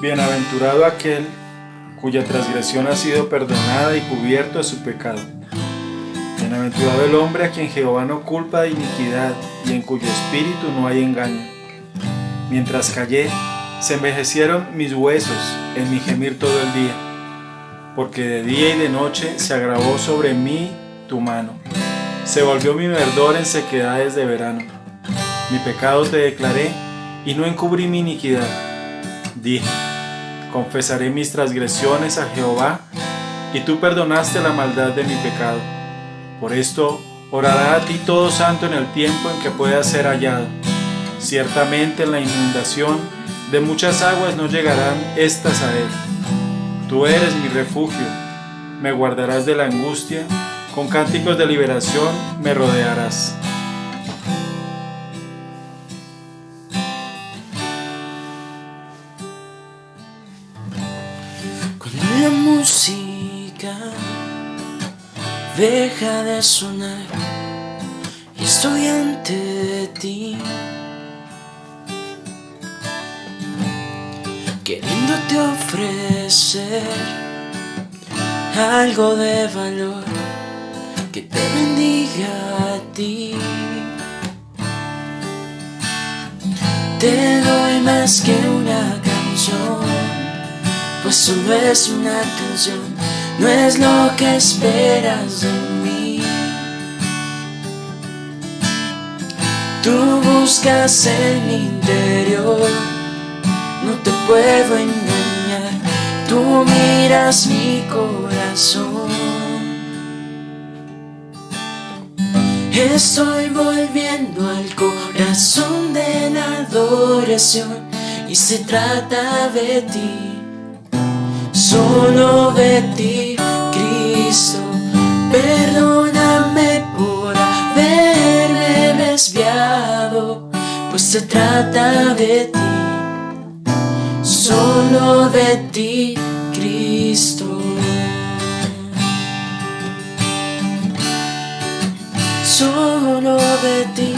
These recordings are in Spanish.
Bienaventurado aquel cuya transgresión ha sido perdonada y cubierto de su pecado. Bienaventurado el hombre a quien Jehová no culpa de iniquidad y en cuyo espíritu no hay engaño. Mientras callé, se envejecieron mis huesos en mi gemir todo el día, porque de día y de noche se agravó sobre mí tu mano. Se volvió mi verdor en sequedades de verano. Mi pecado te declaré y no encubrí mi iniquidad. Dije: confesaré mis transgresiones a Jehová, y tú perdonaste la maldad de mi pecado. Por esto orará a ti todo santo en el tiempo en que pueda ser hallado. Ciertamente en la inundación de muchas aguas no llegarán estas a él. Tú eres mi refugio, me guardarás de la angustia, con cánticos de liberación me rodearás. Cuando la música deja de sonar y estoy ante ti, queriéndote ofrecer algo de valor que te bendiga a ti. Te doy más que una canción, pues solo es una canción, no es lo que esperas de mí. Tú buscas en mi interior, no te puedo engañar, tú miras mi corazón. Estoy volviendo al corazón de la adoración y se trata de ti, solo de ti, Cristo. Perdóname por haberme desviado, pues se trata de ti, solo de ti, Cristo. Solo de ti.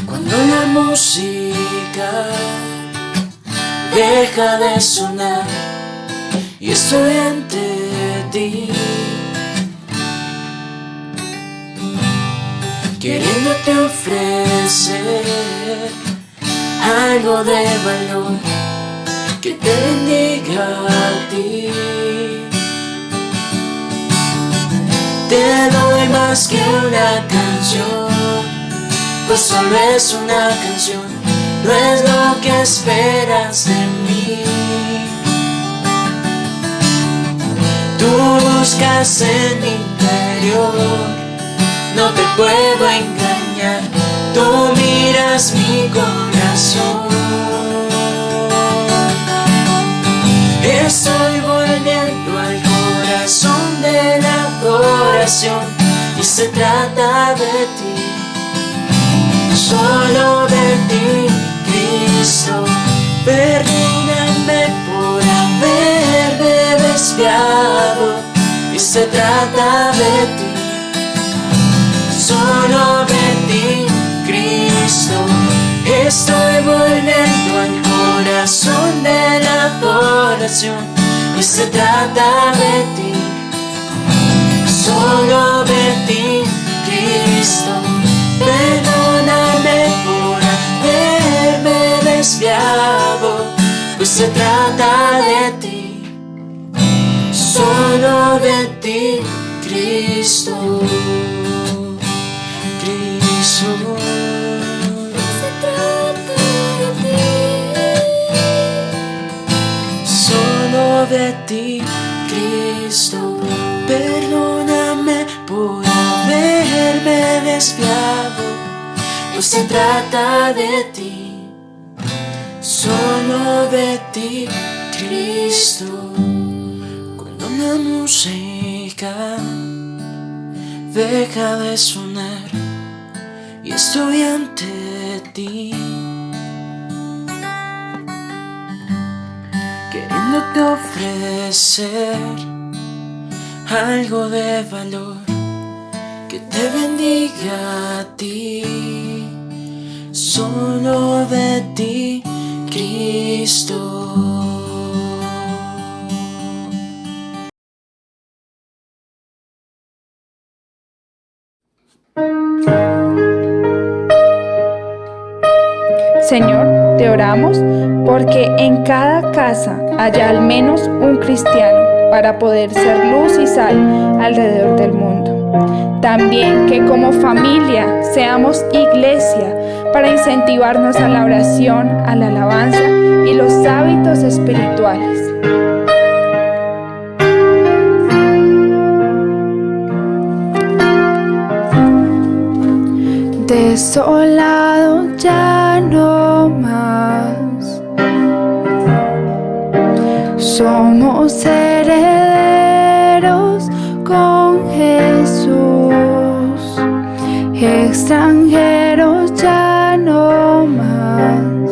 Cuando la música deja de sonar y estoy ante ti, queriéndote ofrecer algo de valor que te bendiga a ti. Te doy más que una canción, pues solo es una canción, no es lo que esperas de mí. Tú buscas en mi interior, no te puedo engañar, tú miras mi corazón. Estoy volviendo al corazón de la adoración y se trata de ti, solo de ti, Cristo. Perdóname por haberme desviado y se trata de ti, solo de ti, Cristo. Estoy volviendo al corazón de la adoración y se trata de ti, solo de ti, Cristo. Perdóname por haberme desviado, pues se trata de ti, solo de ti, Cristo. Cristo. Se trata de ti, solo de ti, Cristo. Perdóname por haberme desviado, pues se trata de ti, solo de ti, Cristo. Cuando la música deja de sonar y estoy ante ti, queriéndote ofrecer algo de valor que te bendiga a ti, solo de ti, Cristo. Señor, te oramos porque en cada casa haya al menos un cristiano para poder ser luz y sal alrededor del mundo. También que como familia seamos iglesia para incentivarnos a la oración, a la alabanza y los hábitos espirituales. Desolado ya no más, somos herederos con Jesús, extranjeros ya no más,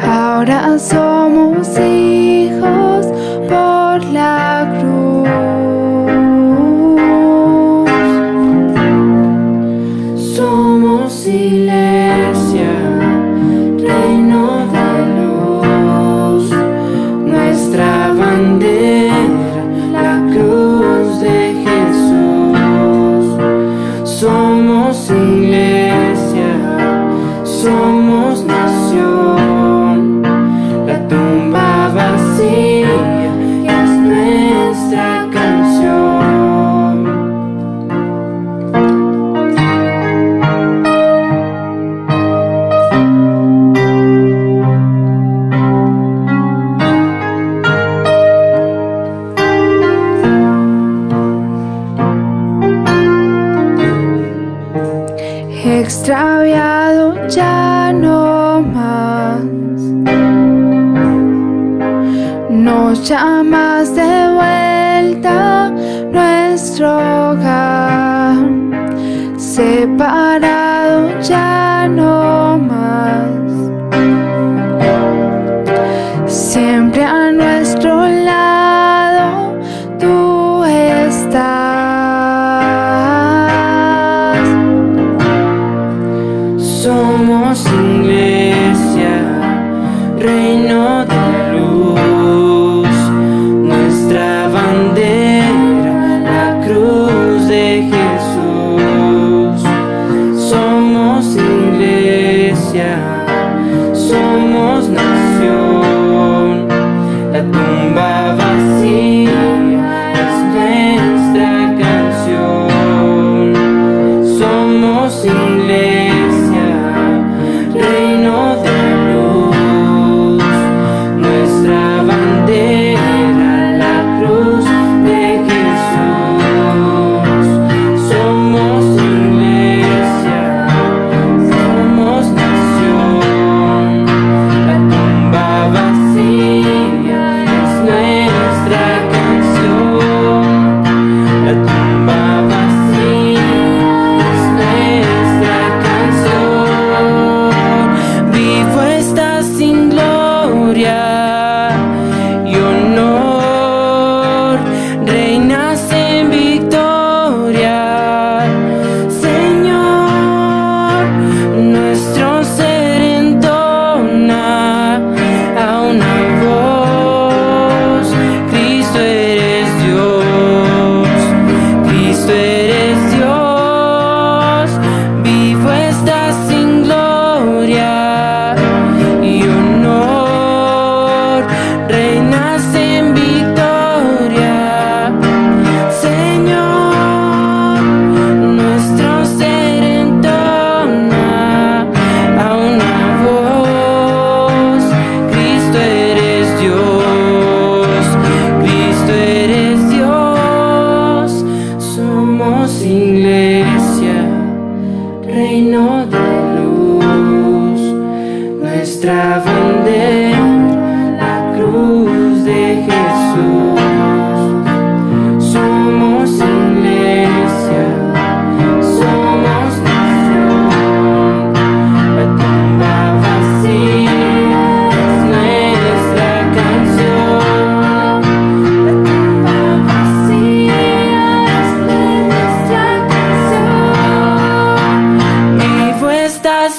ahora somos hijos por la cruz. Somos iglesia, reino de luz, nuestra bandera, la cruz de Jesús. Somos iglesia, somos nación, la tumba vacía es nuestra canción. Extraviado ya no más, nos llamas de vuelta a nuestro hogar, separado ya no más, siempre a nuestro lado tú estás. Somos iglesia, reino de luz, nuestra bandera, la cruz de Jesús. Somos iglesia, somos nación, la tumba vacía es nuestra canción. Somos iglesia, reino de luz, nuestra bandera, la cruz de Jesús. Somos iglesia, somos nación,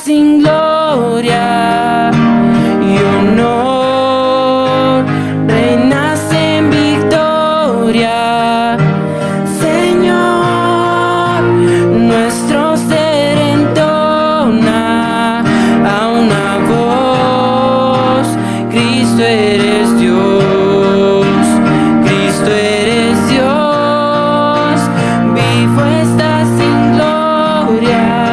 sin gloria y honor, reinas en victoria, Señor. Nuestro ser entona a una voz: Cristo eres Dios, Cristo eres Dios. Vivo estás sin gloria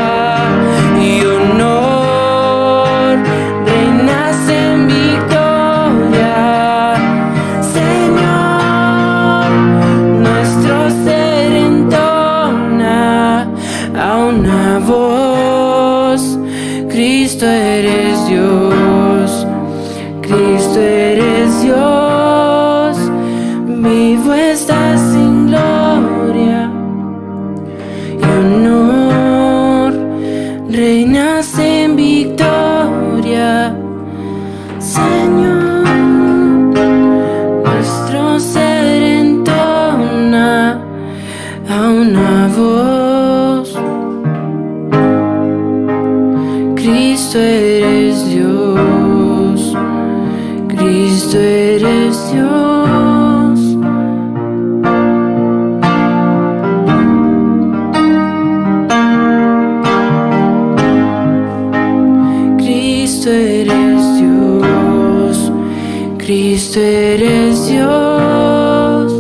y honor, reinas en victoria, Señor. Nuestro ser entona a una voz: Cristo eres Dios, Cristo eres Dios. Vivo estás sin gloria y honor, reinas en victoria, Señor. Nuestro ser entona a una voz: Cristo eres Dios, Cristo eres Dios. Cristo eres Dios, Cristo eres Dios.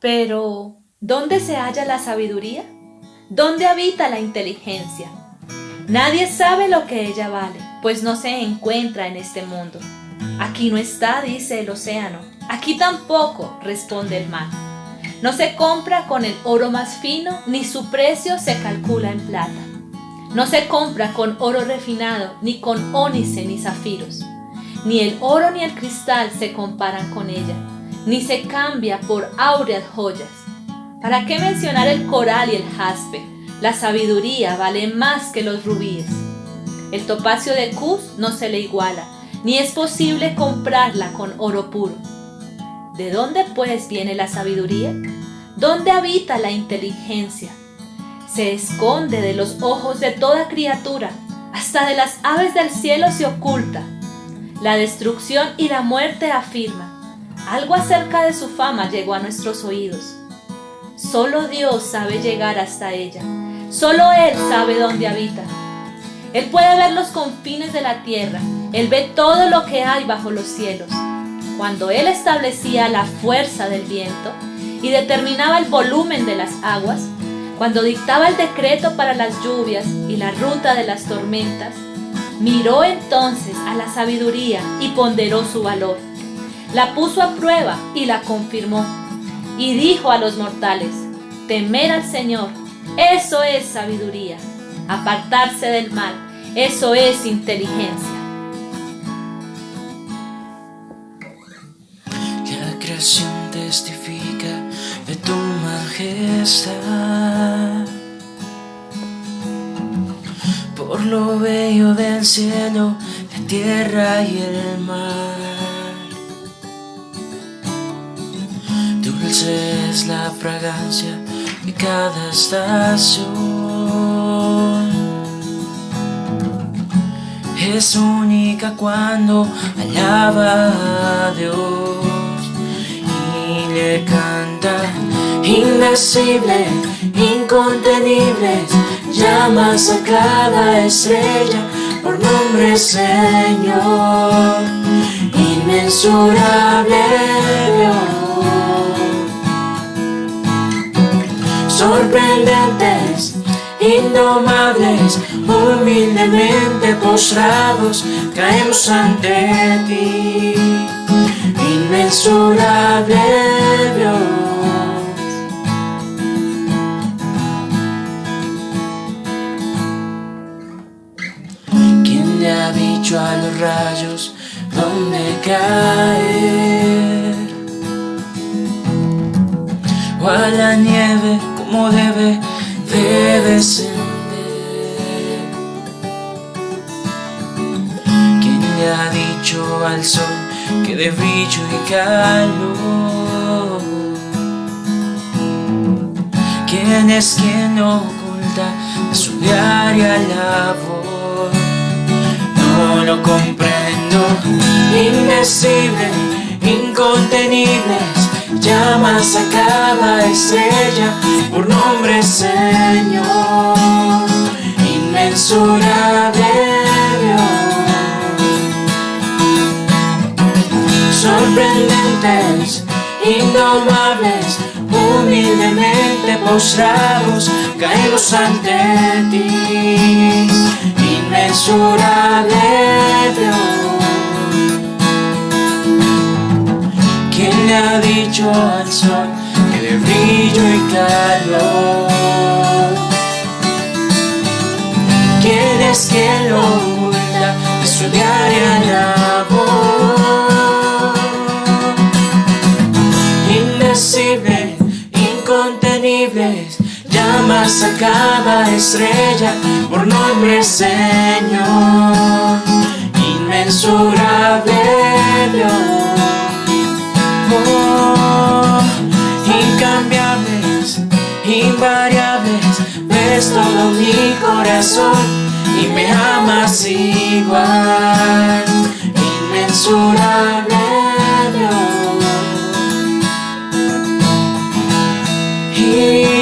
Pero, ¿dónde se halla la sabiduría? ¿Dónde habita la inteligencia? Nadie sabe lo que ella vale, pues no se encuentra en este mundo. Aquí no está, dice el océano. Aquí tampoco, responde el mar. No se compra con el oro más fino, ni su precio se calcula en plata. No se compra con oro refinado, ni con ónice ni zafiros. Ni el oro ni el cristal se comparan con ella, ni se cambia por áureas joyas. ¿Para qué mencionar el coral y el jaspe? La sabiduría vale más que los rubíes. El topacio de Cus no se le iguala, ni es posible comprarla con oro puro. ¿De dónde pues viene la sabiduría? ¿Dónde habita la inteligencia? Se esconde de los ojos de toda criatura, hasta de las aves del cielo se oculta. La destrucción y la muerte afirma. Algo acerca de su fama llegó a nuestros oídos. Solo Dios sabe llegar hasta ella. Solo Él sabe dónde habita. Él puede ver los confines de la tierra. Él ve todo lo que hay bajo los cielos. Cuando Él establecía la fuerza del viento y determinaba el volumen de las aguas, cuando dictaba el decreto para las lluvias y la ruta de las tormentas, miró entonces a la sabiduría y ponderó su valor. La puso a prueba y la confirmó. Y dijo a los mortales: temer al Señor, eso es sabiduría. Apartarse del mal, eso es inteligencia. La creación testifica de tu majestad. Por lo bello del cielo, la tierra y el mar. Dulce es la fragancia de cada estación. Es única cuando alaba a Dios y le canta. Indecible, incontenible, llamas a cada estrella por nombre, Señor. Inmensurable Dios. Sorprendentes, indomables, humildemente postrados, caemos ante ti, inmensurable Dios. ¿Quién le ha dicho a los rayos dónde caer? O a la nieve como debe de descender. le ha dicho al sol que de brillo y calor? ¿Quién es quien oculta su diaria labor? No lo comprendo. Indecible, incontenibles, llamas a cada estrella por nombre, Señor. Inmensurable Dios, sorprendentes, indomables, humildemente postrados caemos ante ti. Inmensurable Dios, ¿quién le ha dicho al sol que de brillo y calor? ¿Quién es quien lo oculta de su diaria labor? Indecible, incontenibles, llamas a cada estrella por nombre, Señor. Inmensurable Dios, oh, incambiables, invariables, ves todo mi corazón y me amas igual. Inmensurable Dios,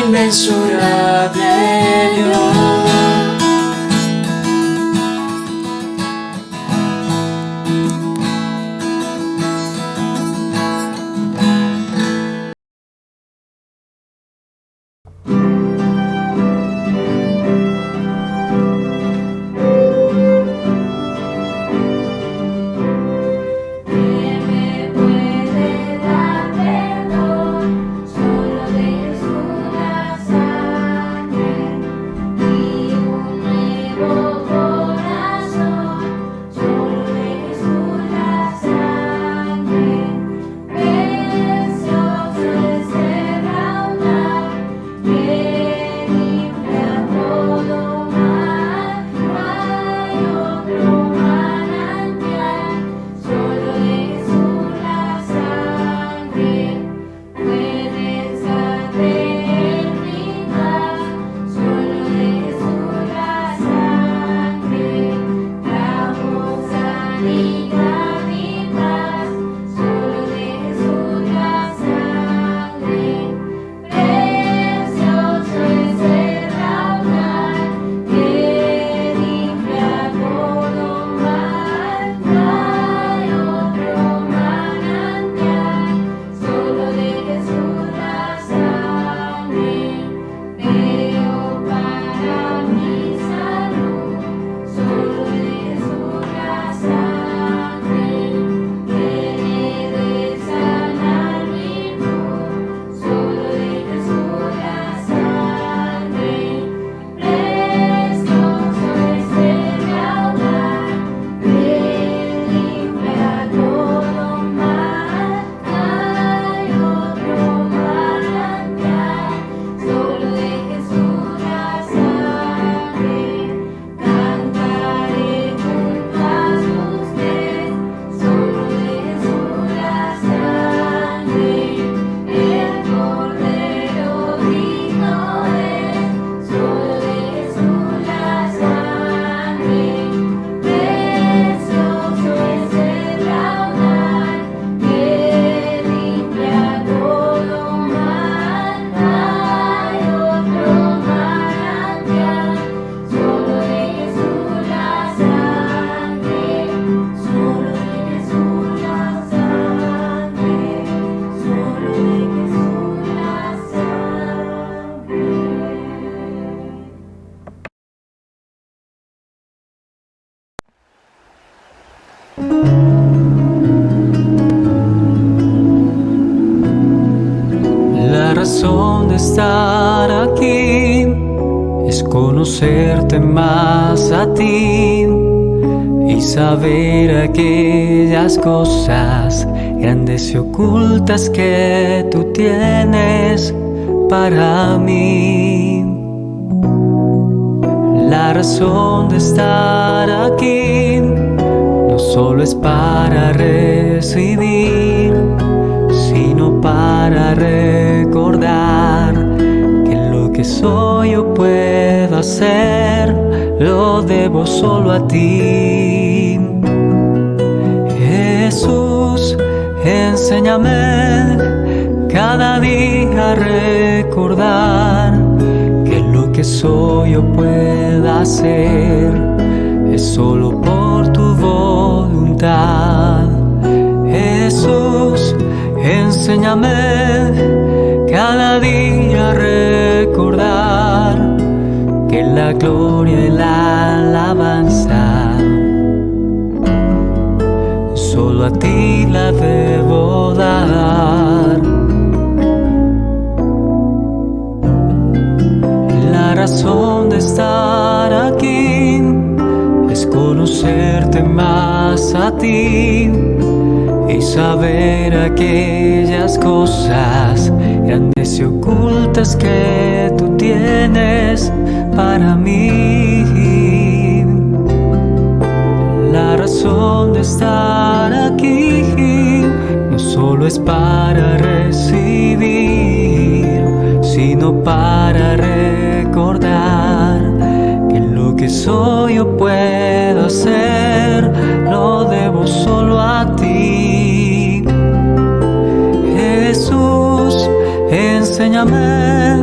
inmensurable Dios. La razón de estar aquí es conocerte más a ti y saber aquellas cosas grandes y ocultas que tú tienes para mí. La razón de estar aquí no no solo es para recibir, sino para recordar que lo que soy yo puedo hacer, lo debo solo a ti. Jesús, enséñame cada día a recordar que lo que soy yo pueda hacer es solo por tu voluntad. Jesús, enséñame cada día a recordar que la gloria y la alabanza solo a ti la debo dar. La razón de estar aquí es conocerte más a ti y saber aquellas cosas grandes y ocultas que tú tienes para mí. La razón de estar aquí no solo es para recibir, sino para recordar que lo que soy yo puedo hacer, lo debo solo a ti. Jesús, enséñame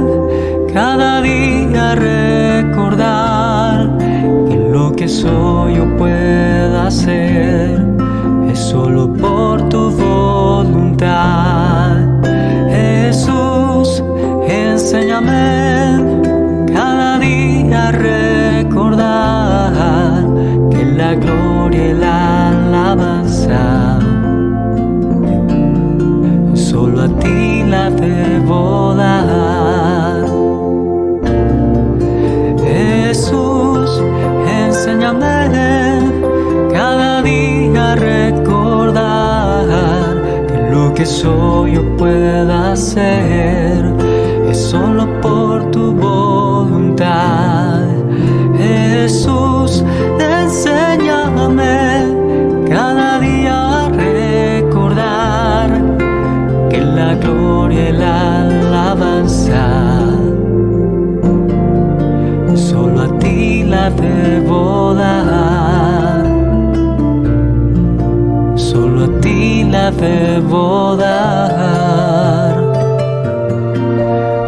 cada día a recordar que lo que soy yo pueda hacer es solo por tu voluntad. Jesús, enséñame cada día a recordar que la gloria y la alabanza solo a ti la debo dar. Jesús, enséñame cada día a recordar que lo que soy yo pueda hacer es solo por tu voluntad. Jesús, enséñame cada día a recordar que la gloria y la alabanza solo a ti la debo dar. Solo a ti la debo dar.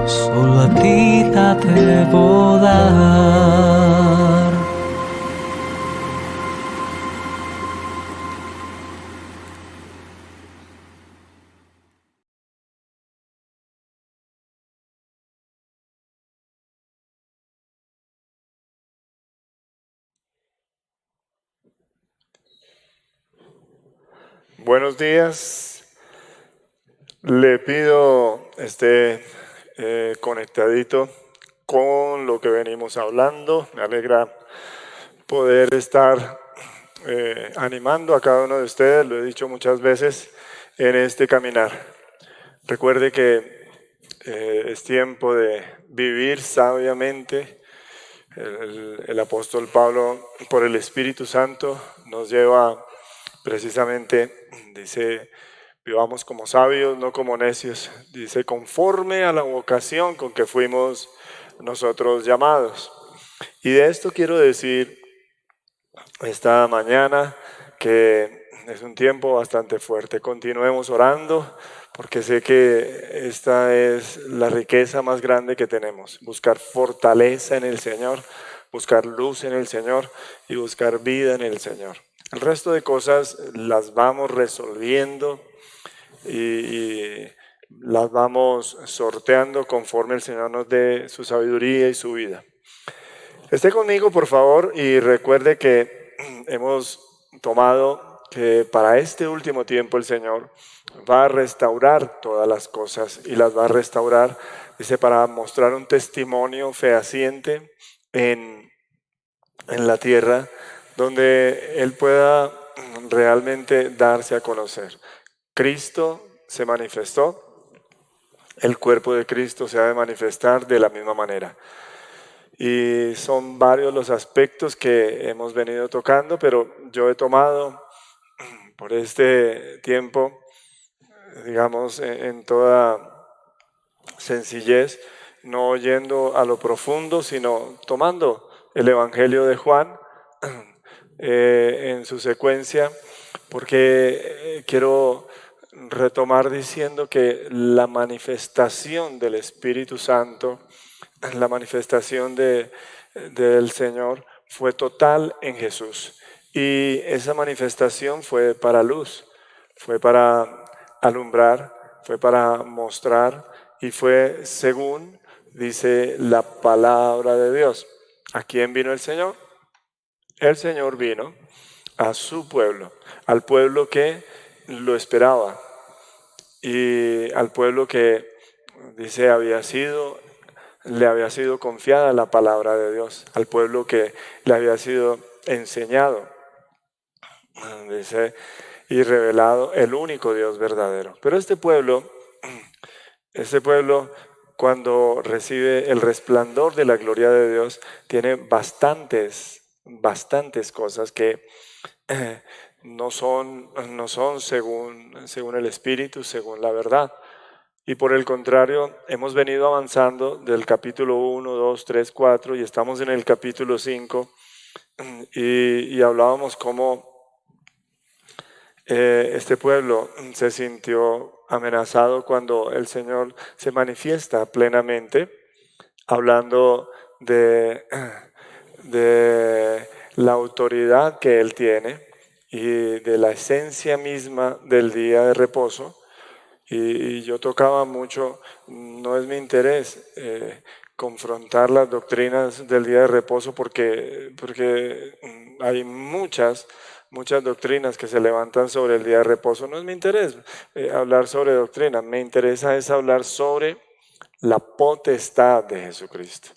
Solo a ti la debo dar. Buenos días. Le pido esté conectadito con lo que venimos hablando. Me alegra poder estar animando a cada uno de ustedes, lo he dicho muchas veces, en este caminar. Recuerde que es tiempo de vivir sabiamente. El apóstol Pablo, por el Espíritu Santo, nos lleva precisamente, dice, vivamos como sabios, no como necios. Dice, conforme a la vocación con que fuimos nosotros llamados. Y de esto quiero decir esta mañana que es un tiempo bastante fuerte. Continuemos orando porque sé que esta es la riqueza más grande que tenemos. Buscar fortaleza en el Señor, buscar luz en el Señor y buscar vida en el Señor. El resto de cosas las vamos resolviendo y las vamos sorteando conforme el Señor nos dé su sabiduría y su vida. Esté conmigo, por favor, y recuerde que hemos tomado que para este último tiempo el Señor va a restaurar todas las cosas y las va a restaurar, dice, para mostrar un testimonio fehaciente en la tierra donde Él pueda realmente darse a conocer. Cristo se manifestó, el cuerpo de Cristo se ha de manifestar de la misma manera. Y son varios los aspectos que hemos venido tocando, pero yo he tomado por este tiempo, digamos, en toda sencillez, no yendo a lo profundo, sino tomando el Evangelio de Juan en su secuencia, porque quiero retomar diciendo que la manifestación del Espíritu Santo, la manifestación del Señor fue total en Jesús. Y esa manifestación fue para luz, fue para alumbrar, fue para mostrar y fue según dice la palabra de Dios. ¿A quién vino el Señor? El Señor vino a su pueblo, al pueblo que lo esperaba y al pueblo que dice le había sido confiada la palabra de Dios, al pueblo que le había sido enseñado, dice, y revelado el único Dios verdadero. Pero este pueblo, cuando recibe el resplandor de la gloria de Dios, tiene bastantes cosas que no son según el Espíritu, según la verdad. Y por el contrario, hemos venido avanzando del capítulo 1, 2, 3, 4 y estamos en el capítulo 5 y hablábamos cómo este pueblo se sintió amenazado cuando el Señor se manifiesta plenamente, hablando de la autoridad que Él tiene y de la esencia misma del día de reposo. Y yo tocaba mucho, no es mi interés confrontar las doctrinas del día de reposo porque hay muchas doctrinas que se levantan sobre el día de reposo. No es mi interés hablar sobre doctrina, me interesa es hablar sobre la potestad de Jesucristo.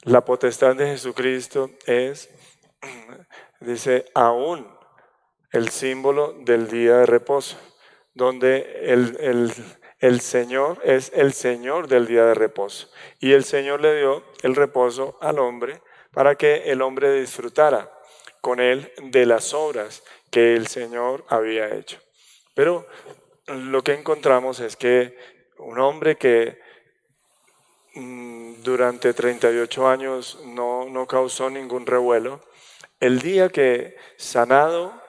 La potestad de Jesucristo es, dice, aún el símbolo del día de reposo, donde el Señor es el Señor del día de reposo. Y el Señor le dio el reposo al hombre para que el hombre disfrutara con él de las obras que el Señor había hecho. Pero lo que encontramos es que un hombre que durante 38 años no causó ningún revuelo, el día que sanado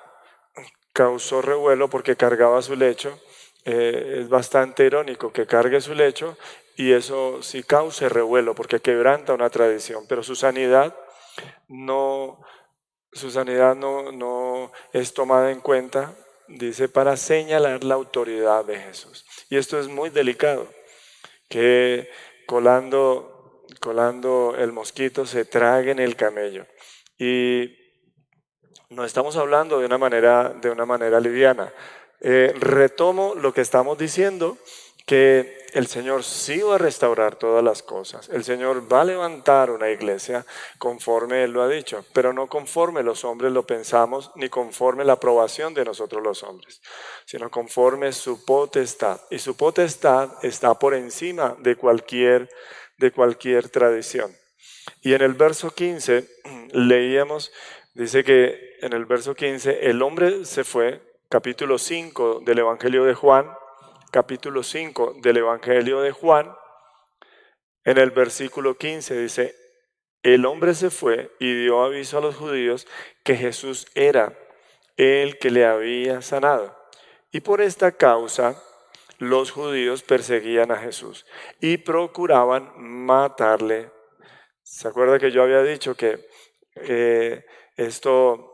causó revuelo porque cargaba su lecho, es bastante irónico que cargue su lecho y eso sí cause revuelo porque quebranta una tradición, pero su sanidad no es tomada en cuenta, dice, para señalar la autoridad de Jesús. Y esto es muy delicado, que colando el mosquito se traguen el camello. Y no estamos hablando de una manera liviana. Retomo lo que estamos diciendo, que el Señor sí va a restaurar todas las cosas. El Señor va a levantar una iglesia conforme Él lo ha dicho, pero no conforme los hombres lo pensamos, ni conforme la aprobación de nosotros los hombres, sino conforme su potestad. Y su potestad está por encima de cualquier tradición. Y en el verso 15 leíamos, dice que en el verso 15, el hombre se fue, capítulo 5 del Evangelio de Juan, en el versículo 15 dice, el hombre se fue y dio aviso a los judíos que Jesús era el que le había sanado. Y por esta causa los judíos perseguían a Jesús y procuraban matarle. ¿Se acuerda que yo había dicho que esto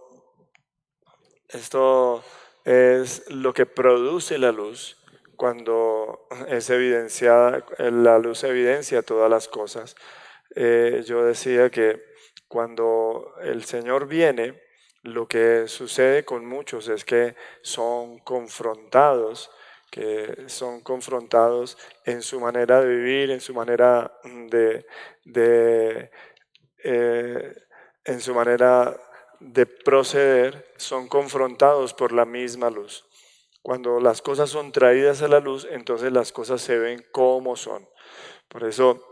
es lo que produce la luz cuando es evidenciada, la luz evidencia todas las cosas? Yo decía que cuando el Señor viene, lo que sucede con muchos es que son confrontados en su manera de vivir, en su manera en su manera de proceder, son confrontados por la misma luz. Cuando las cosas son traídas a la luz, entonces las cosas se ven como son. Por eso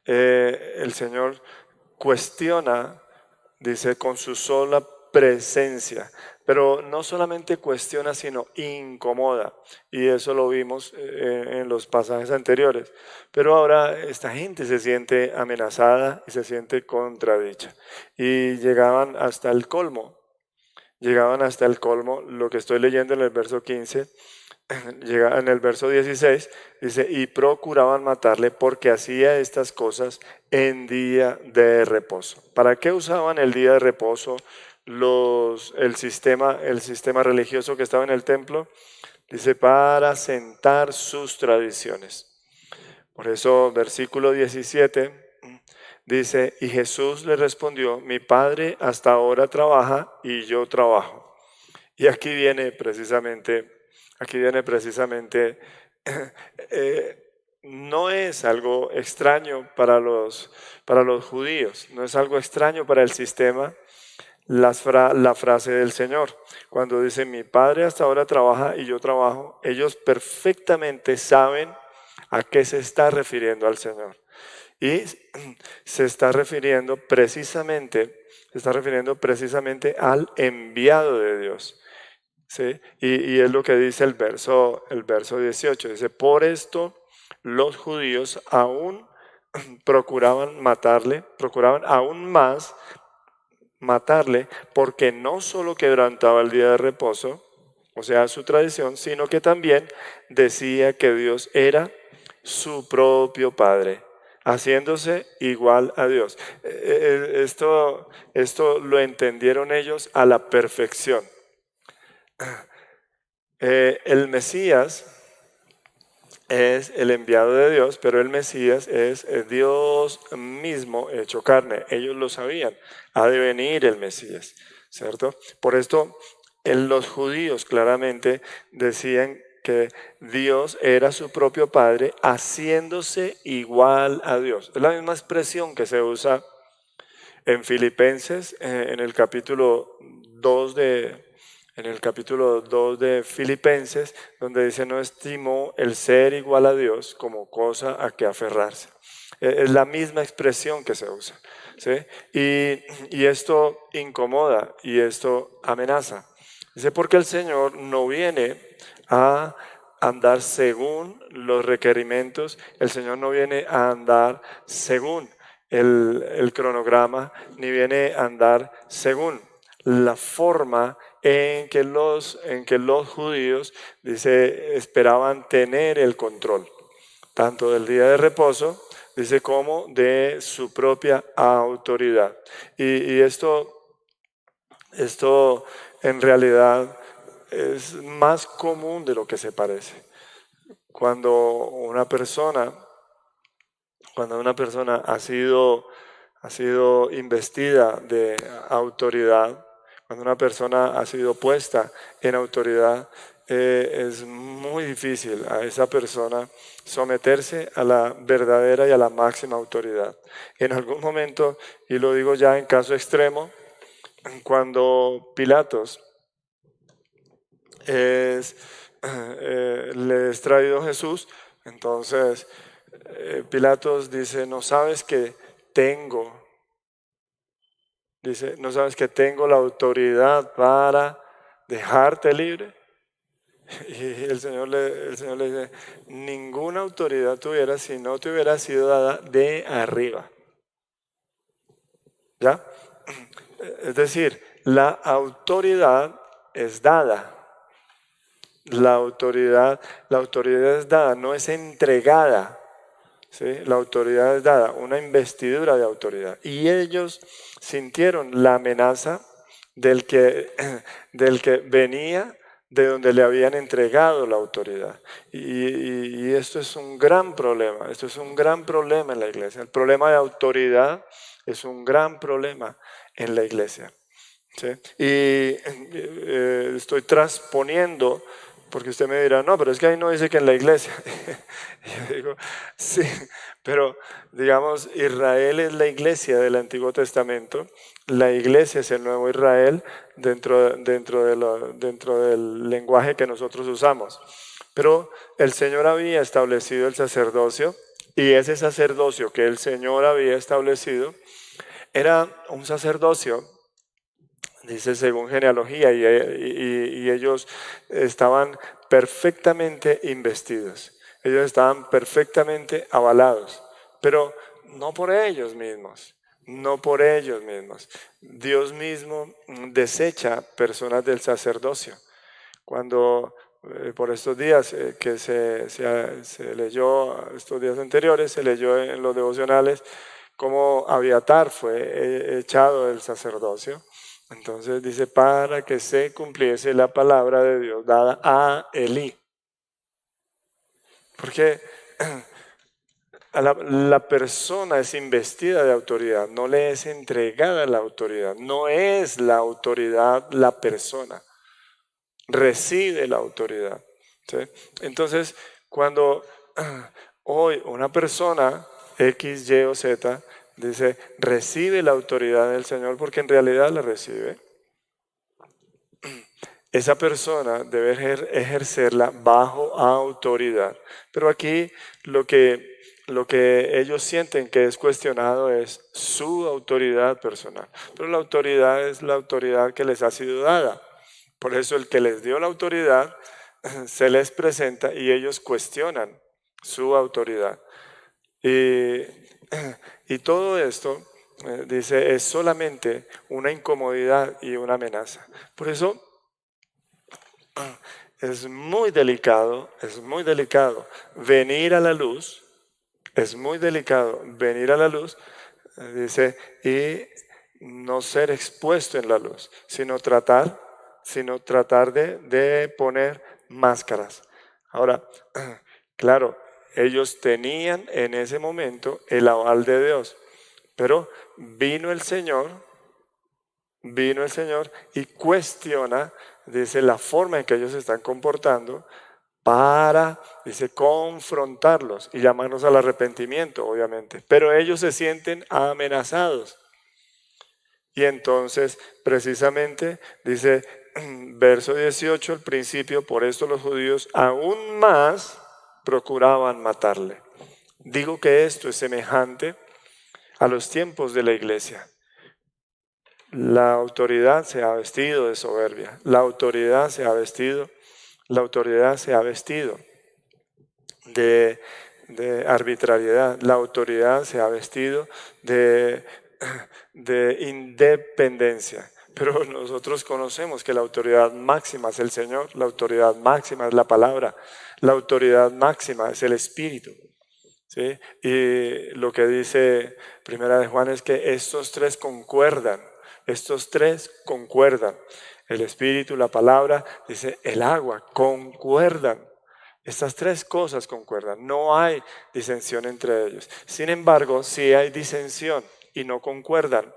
el Señor cuestiona, dice, con su sola presencia. Pero no solamente cuestiona, sino incomoda. Y eso lo vimos en los pasajes anteriores. Pero ahora esta gente se siente amenazada y se siente contradicha. Y llegaban hasta el colmo. Llegaban hasta el colmo, lo que estoy leyendo en el verso 15, llega en el verso 16, dice, y procuraban matarle porque hacía estas cosas en día de reposo. ¿Para qué usaban el día de reposo el sistema religioso que estaba en el templo? Dice, para sentar sus tradiciones. Por eso, versículo 17 dice, y Jesús le respondió, mi Padre hasta ahora trabaja y yo trabajo. Y aquí viene precisamente, no es algo extraño para los judíos, no es algo extraño para el sistema, la frase del Señor. Cuando dice, mi Padre hasta ahora trabaja y yo trabajo, ellos perfectamente saben a qué se está refiriendo al Señor. Y se está refiriendo precisamente al enviado de Dios. ¿Sí? Y es lo que dice el verso 18. Dice, por esto los judíos aún procuraban aún más matarle, porque no solo quebrantaba el día de reposo, o sea, su tradición, sino que también decía que Dios era su propio Padre, haciéndose igual a Dios. Esto lo entendieron ellos a la perfección. El Mesías es el enviado de Dios, pero el Mesías es Dios mismo hecho carne. Ellos lo sabían, ha de venir el Mesías, ¿cierto? Por esto los judíos claramente decían que Dios era su propio Padre, haciéndose igual a Dios. Es la misma expresión que se usa en Filipenses, en el capítulo 2 de Filipenses, donde dice, no estimó el ser igual a Dios como cosa a que aferrarse. Es la misma expresión que se usa, ¿sí? Y esto incomoda y esto amenaza. Dice, porque el Señor no viene a andar según los requerimientos, el Señor no viene a andar según el cronograma, ni viene a andar según la forma en que los judíos, dice, esperaban tener el control, tanto del día de reposo, dice, como de su propia autoridad. Y esto en realidad es más común de lo que se parece. Cuando una persona ha sido investida de autoridad, cuando una persona ha sido puesta en autoridad, es muy difícil a esa persona someterse a la verdadera y a la máxima autoridad. En algún momento, y lo digo ya en caso extremo, cuando Pilatos le es traído Jesús, entonces Pilatos dice, ¿no sabes que tengo la autoridad para dejarte libre? Y el Señor le dice, ninguna autoridad tuviera si no te hubiera sido dada de arriba. ¿Ya? Es decir, la autoridad es dada. La autoridad es dada, no es entregada. ¿Sí? La autoridad es dada, una investidura de autoridad. Y ellos sintieron la amenaza del que venía de donde le habían entregado la autoridad. Y esto es un gran problema. Esto es un gran problema en la iglesia. El problema de autoridad es un gran problema en la iglesia. ¿Sí? Y estoy transponiendo, porque usted me dirá, no, pero es que ahí no dice que en la iglesia. Y yo digo, sí, pero digamos, Israel es la iglesia del Antiguo Testamento, la iglesia es el nuevo Israel dentro del lenguaje que nosotros usamos. Pero el Señor había establecido el sacerdocio, y ese sacerdocio que el Señor había establecido era un sacerdocio dice según genealogía, y ellos estaban perfectamente investidos, ellos estaban perfectamente avalados, pero no por ellos mismos, no por ellos mismos. Dios mismo desecha personas del sacerdocio. Cuando por estos días que se leyó, estos días anteriores, se leyó en los devocionales cómo Abiatar fue echado del sacerdocio. Entonces dice, para que se cumpliese la palabra de Dios dada a Elí. Porque la persona es investida de autoridad, no le es entregada la autoridad, no es la autoridad la persona, recibe la autoridad. ¿Sí? Entonces, cuando hoy una persona, X, Y o Z, dice, recibe la autoridad del Señor porque en realidad la recibe, esa persona debe ejercerla bajo autoridad. Pero aquí lo que ellos sienten que es cuestionado es su autoridad personal. Pero la autoridad es la autoridad que les ha sido dada. Por eso el que les dio la autoridad se les presenta y ellos cuestionan su autoridad. Y todo esto, dice, es solamente una incomodidad y una amenaza. Por eso es muy delicado venir a la luz, es muy delicado venir a la luz, dice, y no ser expuesto en la luz, sino tratar de poner máscaras. Ahora, claro, ellos tenían en ese momento el aval de Dios, pero vino el Señor y cuestiona, dice, la forma en que ellos se están comportando para, dice, confrontarlos y llamarlos al arrepentimiento, obviamente. Pero ellos se sienten amenazados. Y entonces, precisamente, dice, verso 18, al principio, por esto los judíos aún más procuraban matarle. Digo que esto es semejante a los tiempos de la iglesia. La autoridad se ha vestido de soberbia, la autoridad se ha vestido de arbitrariedad, la autoridad se ha vestido de independencia. Pero nosotros conocemos que la autoridad máxima es el Señor, la autoridad máxima es la palabra, la autoridad máxima es el Espíritu. ¿Sí? Y lo que dice Primera de Juan es que estos tres concuerdan. El Espíritu, la palabra, dice el agua, concuerdan. Estas tres cosas concuerdan. No hay disensión entre ellos. Sin embargo, sí hay disensión y no concuerdan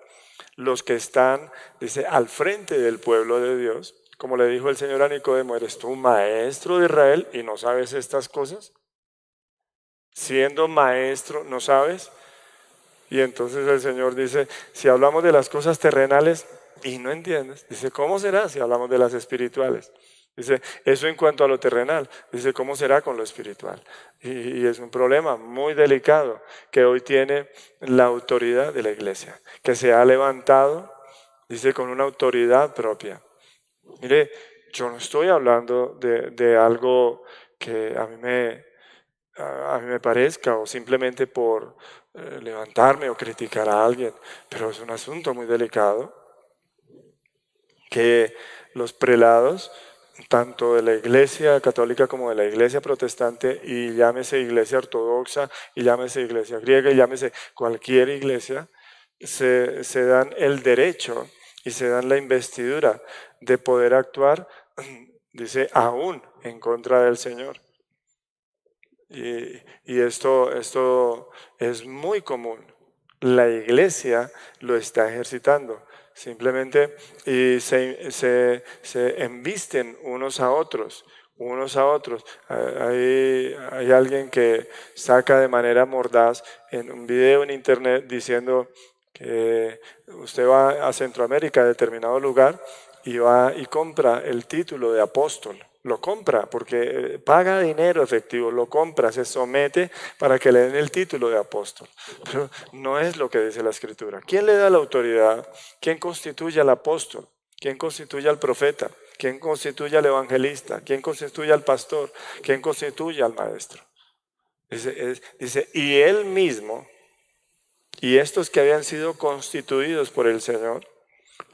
los que están, dice, al frente del pueblo de Dios. Como le dijo el Señor a Nicodemo, ¿eres tú maestro de Israel y no sabes estas cosas? Siendo maestro, ¿no sabes? Y entonces el Señor dice, si hablamos de las cosas terrenales y no entiendes, dice, ¿cómo será si hablamos de las espirituales? Dice, eso en cuanto a lo terrenal. Dice, ¿cómo será con lo espiritual? Y es un problema muy delicado que hoy tiene la autoridad de la iglesia, que se ha levantado, dice, con una autoridad propia. Mire, yo no estoy hablando de algo que a mí me parezca o simplemente por levantarme o criticar a alguien, pero es un asunto muy delicado que los prelados, tanto de la iglesia católica como de la iglesia protestante, y llámese iglesia ortodoxa, y llámese iglesia griega, y llámese cualquier iglesia, se dan el derecho y se dan la investidura de poder actuar, dice, aún en contra del Señor. Y esto es muy común. La iglesia lo está ejercitando. Simplemente y se embisten unos a otros. Hay alguien que saca de manera mordaz en un video en internet diciendo que usted va a Centroamérica, a determinado lugar, y va y compra el título de apóstol. Lo compra porque paga dinero efectivo, lo compra, se somete para que le den el título de apóstol. Pero no es lo que dice la Escritura. ¿Quién le da la autoridad? ¿Quién constituye al apóstol? ¿Quién constituye al profeta? ¿Quién constituye al evangelista? ¿Quién constituye al pastor? ¿Quién constituye al maestro? Dice, y él mismo, y estos que habían sido constituidos por el Señor,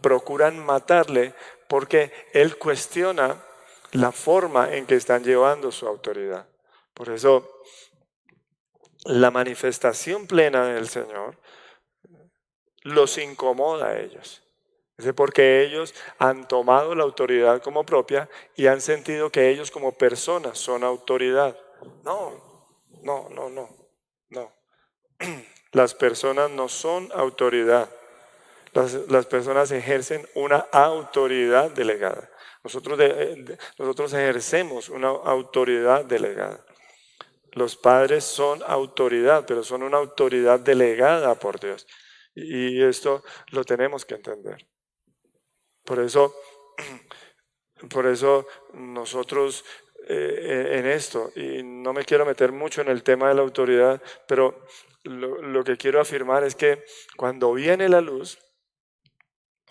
procuran matarle porque él cuestiona la forma en que están llevando su autoridad. Por eso, la manifestación plena del Señor los incomoda a ellos. Dice, porque ellos han tomado la autoridad como propia y han sentido que ellos como personas son autoridad. No. Las personas no son autoridad. Las personas ejercen una autoridad delegada. Nosotros ejercemos una autoridad delegada. Los padres son autoridad, pero son una autoridad delegada por Dios. Y esto lo tenemos que entender. Por eso nosotros en esto, y no me quiero meter mucho en el tema de la autoridad, pero lo que quiero afirmar es que cuando viene la luz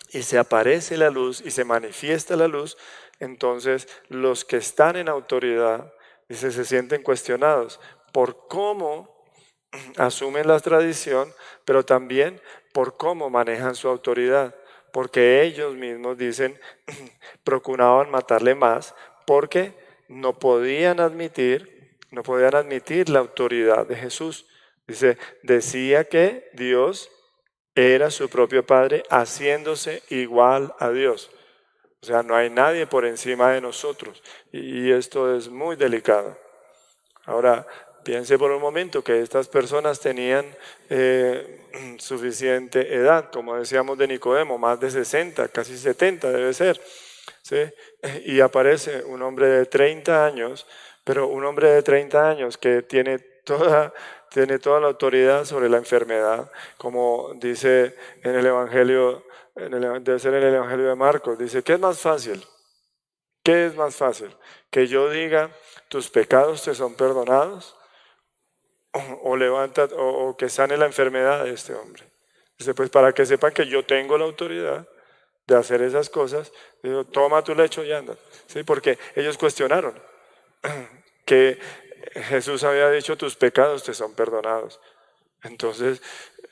y se aparece la luz y se manifiesta la luz, entonces los que están en autoridad se sienten cuestionados por cómo asumen la tradición, pero también por cómo manejan su autoridad. Porque ellos mismos dicen, procuraban matarle más porque no podían admitir la autoridad de Jesús. Decía que Dios era su propio Padre haciéndose igual a Dios. O sea, no hay nadie por encima de nosotros. Y esto es muy delicado. Ahora, piense por un momento que estas personas tenían suficiente edad, como decíamos de Nicodemo, más de 60, casi 70 debe ser. ¿Sí? Y aparece un hombre de 30 años, pero un hombre de 30 años que tiene toda la autoridad sobre la enfermedad, como dice en el Evangelio, debe ser en el Evangelio de Marcos, dice, ¿qué es más fácil? ¿Qué es más fácil? ¿Que yo diga, tus pecados te son perdonados? O que sane la enfermedad de este hombre. Dice, pues para que sepan que yo tengo la autoridad de hacer esas cosas, digo, toma tu lecho y anda. ¿Sí? Porque ellos cuestionaron que Jesús había dicho, tus pecados te son perdonados. Entonces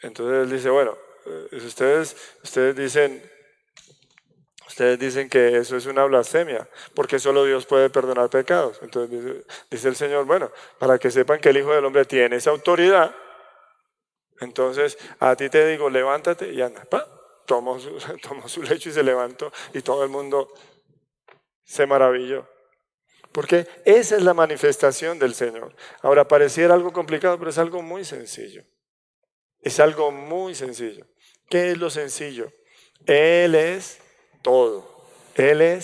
él dice, bueno, ustedes dicen que eso es una blasfemia, porque solo Dios puede perdonar pecados. Entonces dice el Señor, bueno, para que sepan que el Hijo del Hombre tiene esa autoridad, entonces a ti te digo, levántate y anda. Tomó su lecho y se levantó y todo el mundo se maravilló. Porque esa es la manifestación del Señor. Ahora, pareciera algo complicado, pero es algo muy sencillo. Es algo muy sencillo. ¿Qué es lo sencillo? Él es todo. El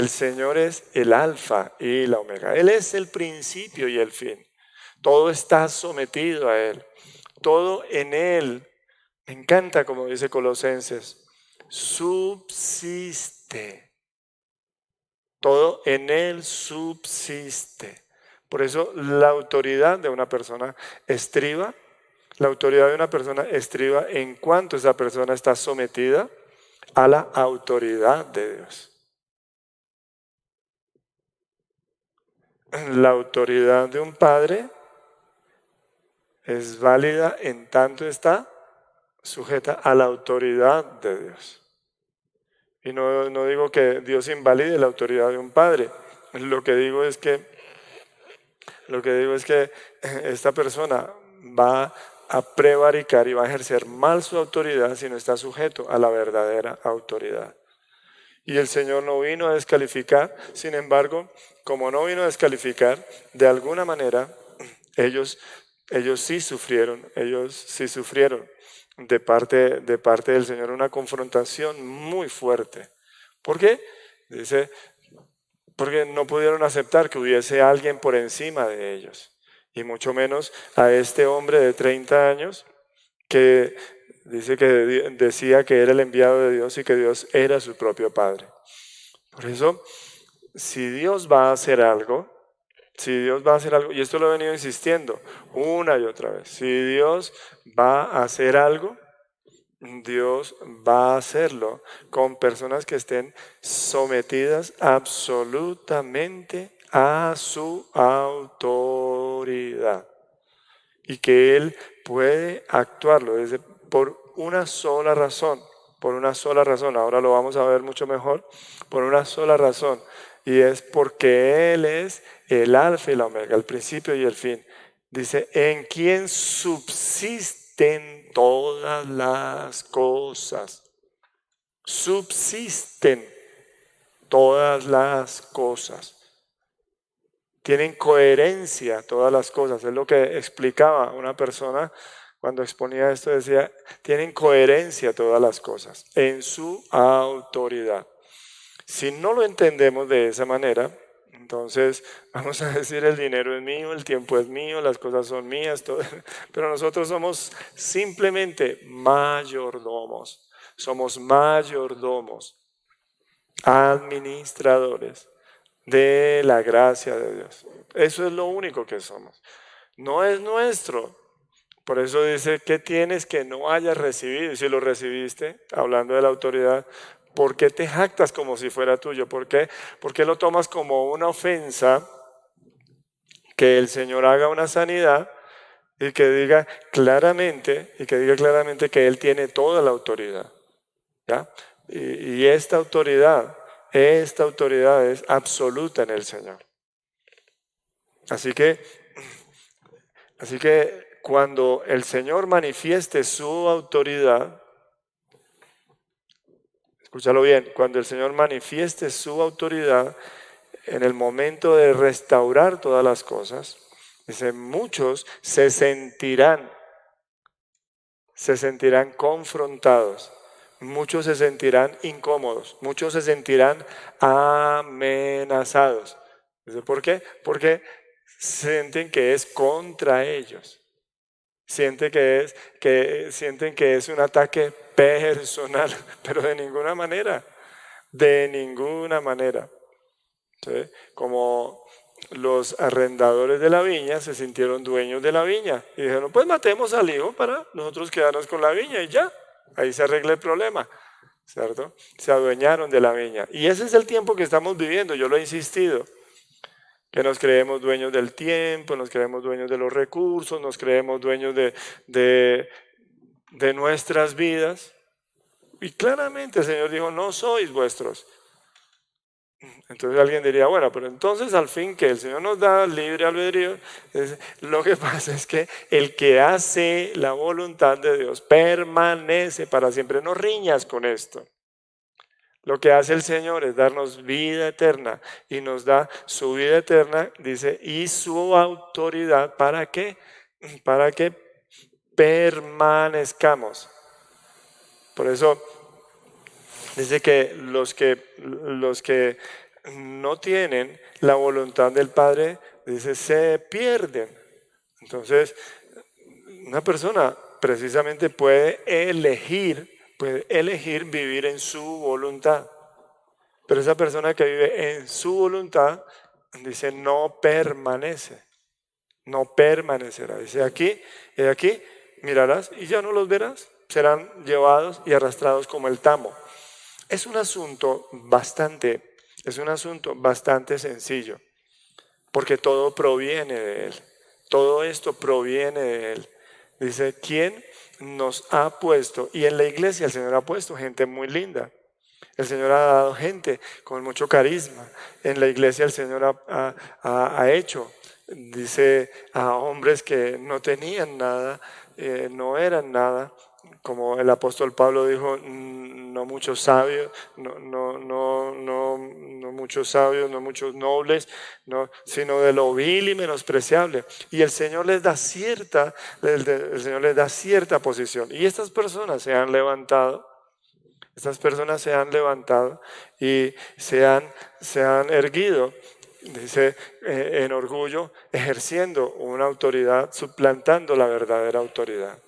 Señor es el alfa y la omega. Él es el principio y el fin. Todo está sometido a Él. Todo en Él, me encanta como dice Colosenses, subsiste. Todo en Él subsiste. Por eso la autoridad de una persona estriba en cuanto esa persona está sometida a la autoridad de Dios. La autoridad de un padre es válida en tanto está sujeta a la autoridad de Dios. Y no digo que Dios invalide la autoridad de un padre. Lo que digo es que esta persona va a prevaricar y va a ejercer mal su autoridad si no está sujeto a la verdadera autoridad. Y el Señor no vino a descalificar, sin embargo, como no vino a descalificar, de alguna manera ellos sí sufrieron de parte del Señor una confrontación muy fuerte. ¿Por qué? Dice, porque no pudieron aceptar que hubiese alguien por encima de ellos. Y mucho menos a este hombre de 30 años que dice que decía que era el enviado de Dios y que Dios era su propio Padre. Por eso, si Dios va a hacer algo, y esto lo he venido insistiendo una y otra vez, si Dios va a hacer algo, Dios va a hacerlo con personas que estén sometidas absolutamente a su autoridad. Y que Él puede actuarlo por una sola razón, ahora lo vamos a ver mucho mejor, por una sola razón, y es porque Él es el alfa y la omega, el principio y el fin. Dice, en quien subsisten todas las cosas, subsisten todas las cosas. Tienen coherencia todas las cosas. Es lo que explicaba una persona cuando exponía esto. Decía, tienen coherencia todas las cosas en su autoridad. Si no lo entendemos de esa manera, entonces vamos a decir el dinero es mío, el tiempo es mío, las cosas son mías, todo. Pero nosotros somos simplemente mayordomos. Somos mayordomos, administradores de la gracia de Dios. Eso es lo único que somos. No es nuestro. Por eso dice, ¿qué tienes que no hayas recibido? Y si lo recibiste, hablando de la autoridad, ¿por qué te jactas como si fuera tuyo? ¿Por qué lo tomas como una ofensa que el Señor haga una sanidad y que diga claramente que Él tiene toda la autoridad? ¿Ya? Y esta autoridad es absoluta en el Señor. Así que cuando el Señor manifieste su autoridad, escúchalo bien, cuando el Señor manifieste su autoridad en el momento de restaurar todas las cosas, dice, muchos se sentirán confrontados. Muchos se sentirán incómodos, muchos se sentirán amenazados. ¿Por qué? Porque sienten que es contra ellos. Sienten que es un ataque personal, pero de ninguna manera. ¿Sí? Como los arrendadores de la viña se sintieron dueños de la viña y dijeron, pues matemos al hijo para nosotros quedarnos con la viña y ya. Ahí se arregla el problema, ¿cierto? Se adueñaron de la viña. Y ese es el tiempo que estamos viviendo, yo lo he insistido. Que nos creemos dueños del tiempo, nos creemos dueños de los recursos, nos creemos dueños de nuestras vidas. Y claramente el Señor dijo, no sois vuestros. Entonces alguien diría, bueno, pero entonces al fin que el Señor nos da libre albedrío, lo que pasa es que el que hace la voluntad de Dios permanece para siempre. No riñas con esto. Lo que hace el Señor es darnos vida eterna y nos da su vida eterna, dice, y su autoridad, ¿para qué? Para que permanezcamos. Por eso dice que los que no tienen la voluntad del Padre, dice, se pierden. Entonces, una persona precisamente puede elegir vivir en su voluntad. Pero esa persona que vive en su voluntad, dice, no permanece. No permanecerá. Dice, aquí mirarás y ya no los verás. Serán llevados y arrastrados como el tamo. Es un asunto bastante sencillo, porque todo proviene de Él. Todo esto proviene de Él. Dice, ¿quién nos ha puesto? Y en la iglesia el Señor ha puesto gente muy linda. El Señor ha dado gente con mucho carisma. En la iglesia el Señor ha hecho, dice, a hombres que no tenían nada, no eran nada. Como el apóstol Pablo dijo, no muchos sabios, no muchos nobles, sino de lo vil y menospreciable. Y el Señor les da cierta posición. Y estas personas se han levantado y se han erguido, dice, en orgullo, ejerciendo una autoridad, suplantando la verdadera autoridad.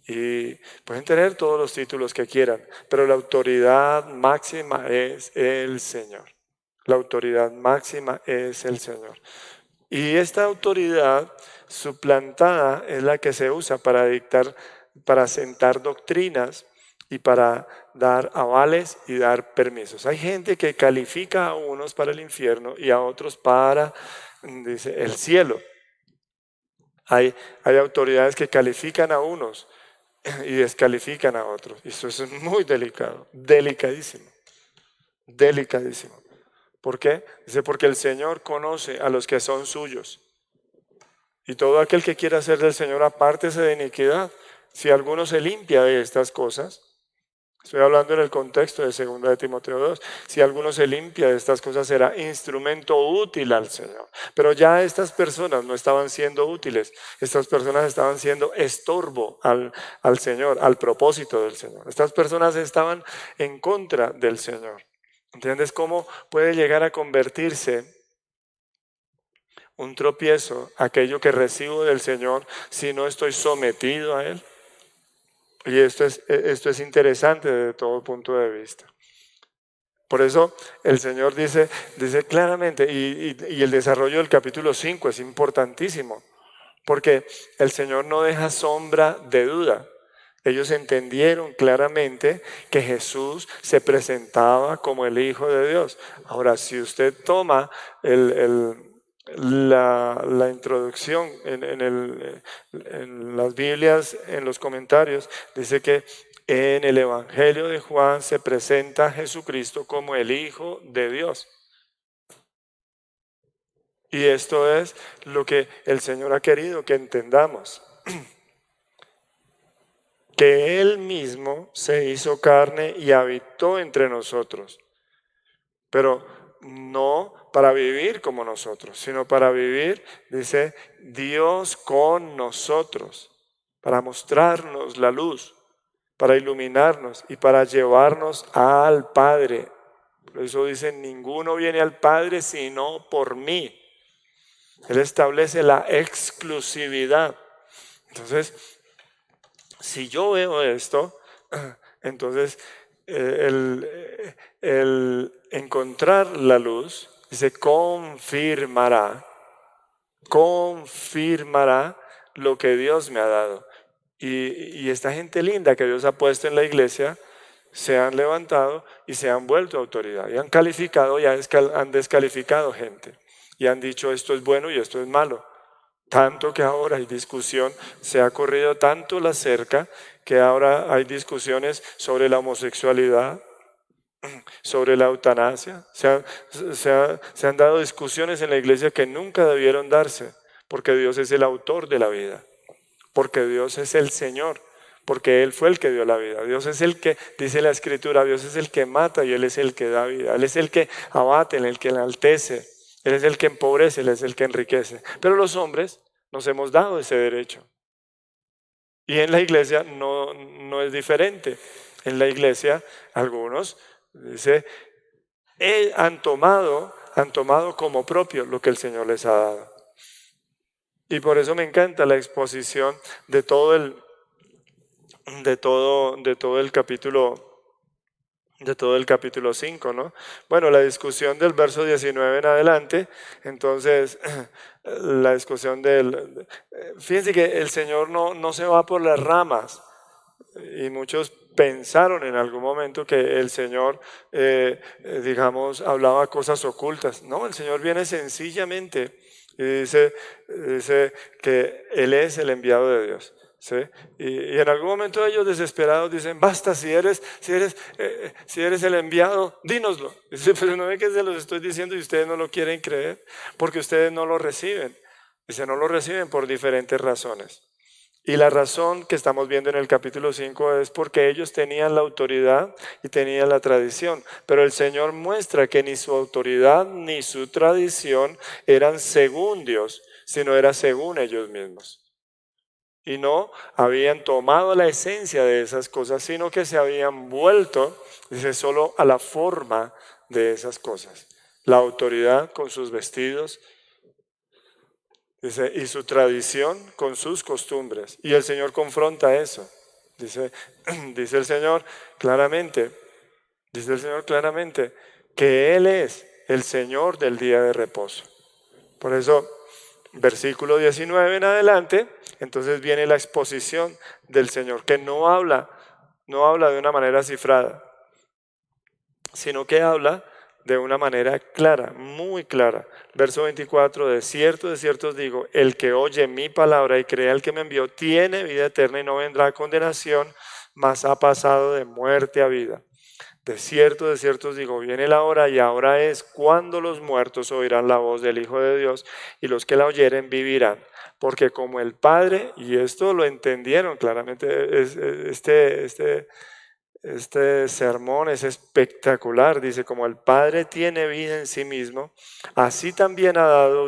Y pueden tener todos los títulos que quieran, pero la autoridad máxima es el Señor. La autoridad máxima es el Señor. Y esta autoridad suplantada es la que se usa para sentar doctrinas y para dar avales y dar permisos. Hay gente que califica a unos para el infierno y a otros para, dice, el cielo. Hay autoridades que califican a unos y descalifican a otros. Y eso es muy delicado, delicadísimo, delicadísimo. ¿Por qué? Dice, porque el Señor conoce a los que son suyos. Y todo aquel que quiera ser del Señor, apártese de iniquidad. Si alguno se limpia de estas cosas, estoy hablando en el contexto de 2 de Timoteo 2, si alguno se limpia de estas cosas será instrumento útil al Señor. Pero ya estas personas no estaban siendo útiles, estas personas estaban siendo estorbo al Señor, al propósito del Señor. Estas personas estaban en contra del Señor. ¿Entiendes cómo puede llegar a convertirse un tropiezo aquello que recibo del Señor si no estoy sometido a Él? Y esto es interesante desde todo punto de vista. Por eso el Señor dice claramente, y el desarrollo del capítulo 5 es importantísimo, porque el Señor no deja sombra de duda. Ellos entendieron claramente que Jesús se presentaba como el Hijo de Dios. Ahora, si usted toma la introducción en las Biblias, en los comentarios, dice que en el Evangelio de Juan se presenta a Jesucristo como el Hijo de Dios. Y esto es lo que el Señor ha querido que entendamos. Que Él mismo se hizo carne y habitó entre nosotros. Pero no para vivir como nosotros, sino para vivir, dice, Dios con nosotros, para mostrarnos la luz, para iluminarnos y para llevarnos al Padre. Por eso dice, ninguno viene al Padre sino por mí. Él establece la exclusividad. Entonces, si yo veo esto, entonces el encontrar la luz, dice, confirmará lo que Dios me ha dado. Y esta gente linda que Dios ha puesto en la iglesia se han levantado y se han vuelto autoridad. Y han calificado y han descalificado gente. Y han dicho esto es bueno y esto es malo. Tanto que ahora hay discusión, se ha corrido tanto la cerca que ahora hay discusiones sobre la homosexualidad, sobre la eutanasia. Se han dado discusiones en la iglesia que nunca debieron darse, porque Dios es el autor de la vida, porque Dios es el Señor, porque Él fue el que dio la vida. Dios es el que, dice la Escritura, Dios es el que mata y Él es el que da vida. Él es el que abate, el que enaltece. Él es el que empobrece, Él es el que enriquece. Pero los hombres nos hemos dado ese derecho. Y en la iglesia no es diferente. En la iglesia algunos, dice, han tomado como propio lo que el Señor les ha dado. Y por eso me encanta la exposición de todo el capítulo 5, ¿no? Bueno, la discusión del verso 19 en adelante, entonces la discusión fíjense que el Señor no se va por las ramas, y muchos pensaron en algún momento que el Señor, hablaba cosas ocultas. No, el Señor viene sencillamente y dice que Él es el enviado de Dios. ¿Sí? Y en algún momento ellos desesperados dicen, basta, si eres el enviado, dínoslo. Dice, pero no ve que se los estoy diciendo y ustedes no lo quieren creer, porque ustedes no lo reciben. Dice, no lo reciben por diferentes razones. Y la razón que estamos viendo en el capítulo 5 es porque ellos tenían la autoridad y tenían la tradición. Pero el Señor muestra que ni su autoridad ni su tradición eran según Dios, sino era según ellos mismos. Y no habían tomado la esencia de esas cosas, sino que se habían vuelto, dice, solo a la forma de esas cosas. La autoridad con sus vestidos, dice, y su tradición con sus costumbres. Y el Señor confronta eso. Dice el Señor claramente, que Él es el Señor del día de reposo. Por eso, versículo 19 en adelante, entonces viene la exposición del Señor, que no habla no habla de una manera cifrada, sino que habla de una manera clara, muy clara. Verso 24, de cierto os digo, el que oye mi palabra y cree al que me envió, tiene vida eterna y no vendrá a condenación, mas ha pasado de muerte a vida. De cierto os digo, viene la hora y ahora es cuando los muertos oirán la voz del Hijo de Dios y los que la oyeren vivirán. Porque como el Padre, y esto lo entendieron claramente, este sermón es espectacular. Dice, como el Padre tiene vida en sí mismo, así también ha dado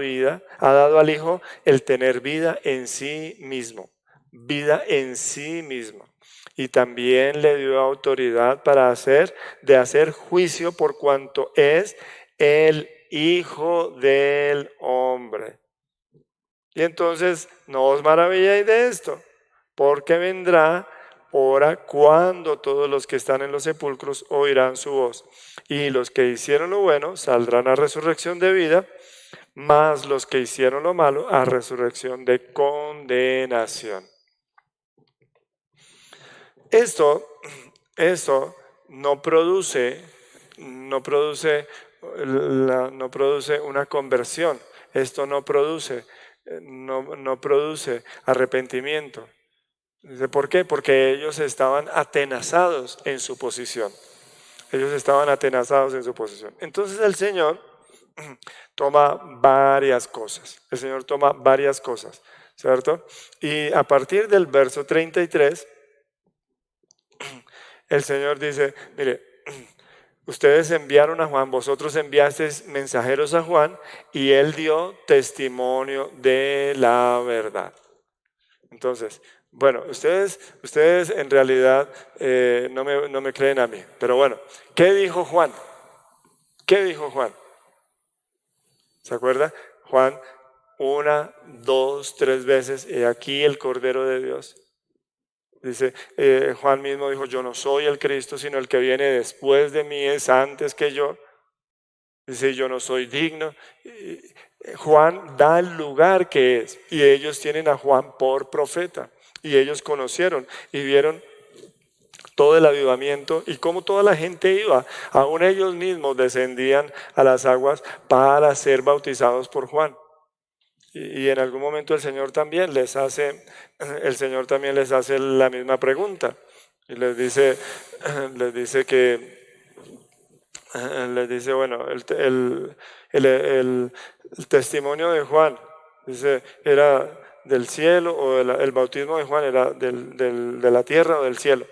al Hijo el tener vida en sí mismo. Vida en sí mismo. Y también le dio autoridad para hacer juicio por cuanto es el Hijo del hombre. Y entonces no os maravilléis de esto, porque vendrá hora cuando todos los que están en los sepulcros oirán su voz. Y los que hicieron lo bueno saldrán a resurrección de vida, mas los que hicieron lo malo a resurrección de condenación. Esto no produce una conversión. Esto no produce arrepentimiento. ¿Por qué? Porque ellos estaban atenazados en su posición. Entonces el Señor toma varias cosas. ¿Cierto? Y a partir del verso 33, el Señor dice, mire, ustedes enviaron a Juan, vosotros enviasteis mensajeros a Juan y él dio testimonio de la verdad. Entonces, bueno, ustedes en realidad no me creen a mí, pero bueno, ¿qué dijo Juan? ¿Se acuerda? Juan 1, 2, 3 veces, y aquí el Cordero de Dios. Dice, Juan mismo dijo, yo no soy el Cristo, sino el que viene después de mí es antes que yo. Dice, yo no soy digno. Juan da el lugar que es, y ellos tienen a Juan por profeta. Y ellos conocieron y vieron todo el avivamiento y cómo toda la gente iba. Aún ellos mismos descendían a las aguas para ser bautizados por Juan. Y en algún momento el Señor también les hace la misma pregunta. Y les dice, bueno, el testimonio de Juan, dice, era del cielo, o el bautismo de Juan era de la tierra o del cielo.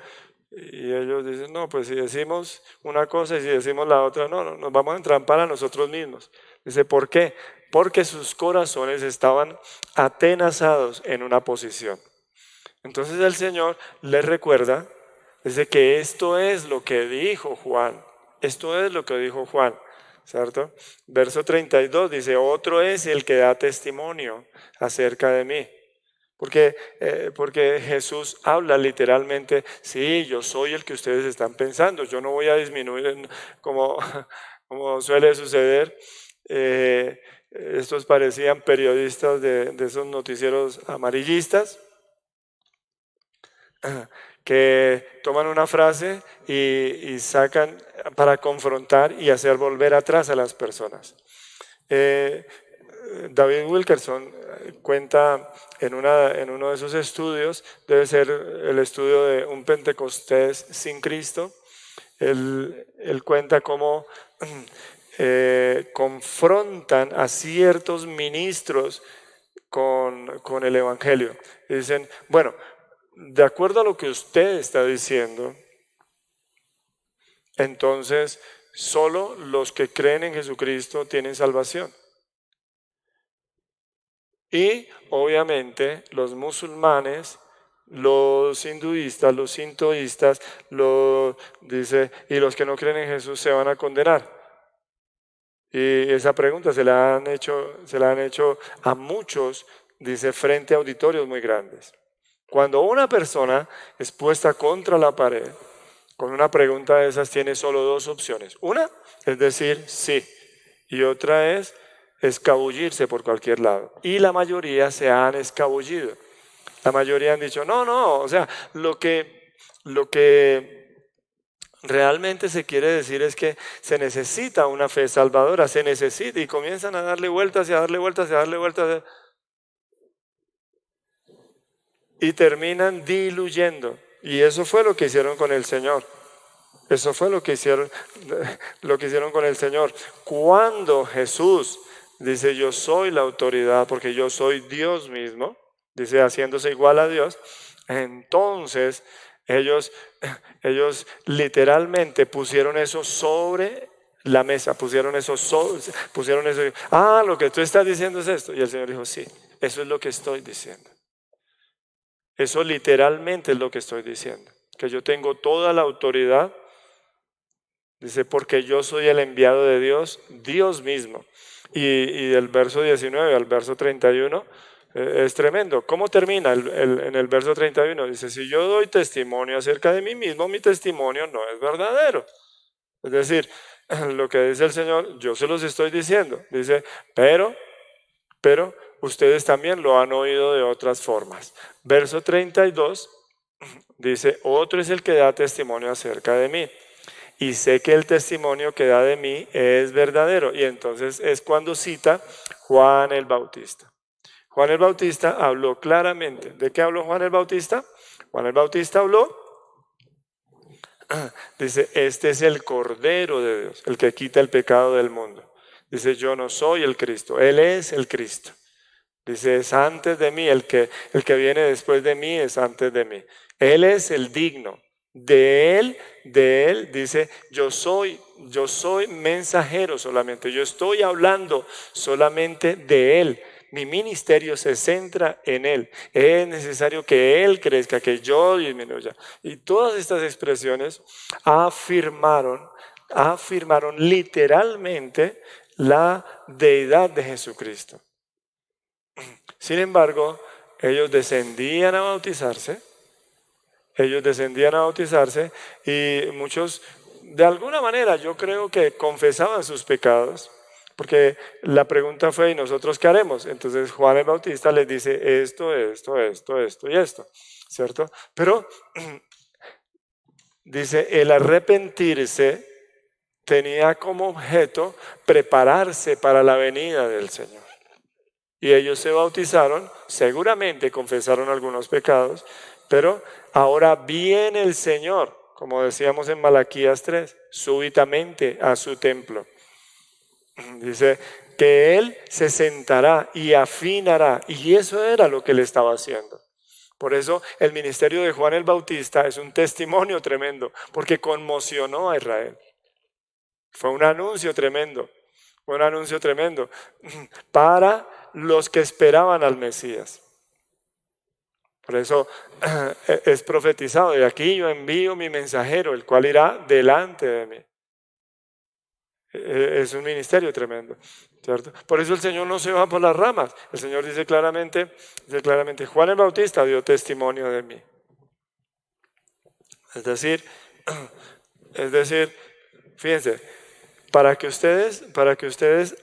Y ellos dicen, no, pues si decimos una cosa y si decimos la otra, no, nos vamos a entrampar a nosotros mismos. Dice, ¿por qué? Porque sus corazones estaban atenazados en una posición. Entonces el Señor les recuerda, dice que esto es lo que dijo Juan. ¿Cierto? Verso 32 dice, otro es el que da testimonio acerca de mí. Porque Jesús habla literalmente, sí, yo soy el que ustedes están pensando, yo no voy a disminuir como suele suceder. Estos parecían periodistas de esos noticieros amarillistas que toman una frase y sacan para confrontar y hacer volver atrás a las personas. David Wilkerson cuenta en uno de sus estudios, debe ser el estudio de un Pentecostés sin Cristo, él cuenta cómo confrontan a ciertos ministros con el Evangelio. Y dicen, bueno, de acuerdo a lo que usted está diciendo, entonces solo los que creen en Jesucristo tienen salvación. Y obviamente los musulmanes, los hinduistas, los sintoístas, y los que no creen en Jesús se van a condenar. Y esa pregunta se la han hecho a muchos, dice, frente a auditorios muy grandes. Cuando una persona es puesta contra la pared, con una pregunta de esas tiene solo dos opciones. Una es decir sí, y otra es escabullirse por cualquier lado. Y la mayoría se han escabullido. La mayoría han dicho, no, o sea, lo que Lo que realmente se quiere decir es que se necesita una fe salvadora, se necesita, y comienzan a darle vueltas y a darle vueltas y a darle vueltas y terminan diluyendo. Y eso fue lo que hicieron con el Señor. Eso fue lo que hicieron con el Señor. Cuando Jesús dice, yo soy la autoridad porque yo soy Dios mismo, dice, haciéndose igual a Dios, entonces ellos literalmente pusieron eso sobre la mesa, pusieron eso, lo que tú estás diciendo es esto. Y el Señor dijo, sí, eso es lo que estoy diciendo. Eso literalmente es lo que estoy diciendo, que yo tengo toda la autoridad, dice, porque yo soy el enviado de Dios, Dios mismo. Y del verso 19 al verso 31 es tremendo. ¿Cómo termina en el verso 31? Dice, si yo doy testimonio acerca de mí mismo, mi testimonio no es verdadero. Es decir, lo que dice el Señor, yo se los estoy diciendo. Dice, pero ustedes también lo han oído de otras formas. Verso 32 dice, otro es el que da testimonio acerca de mí. Y sé que el testimonio que da de mí es verdadero. Y entonces es cuando cita Juan el Bautista. Juan el Bautista habló claramente. ¿De qué habló Juan el Bautista? Juan el Bautista habló, dice, este es el Cordero de Dios, el que quita el pecado del mundo. Dice, yo no soy el Cristo, Él es el Cristo. Dice, es antes de mí, el que viene después de mí es antes de mí. Él es el digno. De él, dice, yo soy mensajero solamente, yo estoy hablando solamente de Él. Mi ministerio se centra en Él. Es necesario que Él crezca, que yo disminuya. Y todas estas expresiones afirmaron literalmente la deidad de Jesucristo. Sin embargo, ellos descendían a bautizarse y muchos, de alguna manera, yo creo que confesaban sus pecados, porque la pregunta fue, ¿y nosotros qué haremos? Entonces Juan el Bautista les dice esto y esto, ¿cierto? Pero dice, el arrepentirse tenía como objeto prepararse para la venida del Señor. Y ellos se bautizaron, seguramente confesaron algunos pecados, pero ahora viene el Señor, como decíamos en Malaquías 3, súbitamente a su templo. Dice que Él se sentará y afinará, y eso era lo que Él estaba haciendo. Por eso el ministerio de Juan el Bautista es un testimonio tremendo, porque conmocionó a Israel. Fue un anuncio tremendo para los que esperaban al Mesías. Por eso es profetizado, de aquí yo envío mi mensajero, el cual irá delante de mí. Es un ministerio tremendo, ¿cierto? Por eso el Señor no se va por las ramas. El Señor dice claramente, Juan el Bautista dio testimonio de mí. Es decir, fíjense, para que ustedes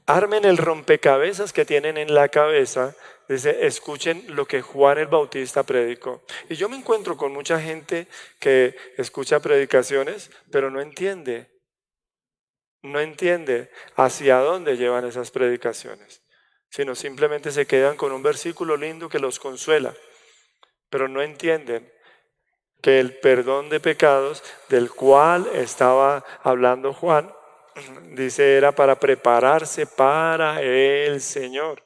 armen el rompecabezas que tienen en la cabeza, dice, escuchen lo que Juan el Bautista predicó. Y yo me encuentro con mucha gente que escucha predicaciones, pero no entiende hacia dónde llevan esas predicaciones, sino simplemente se quedan con un versículo lindo que los consuela, pero no entienden que el perdón de pecados del cual estaba hablando Juan, dice, era para prepararse para el Señor.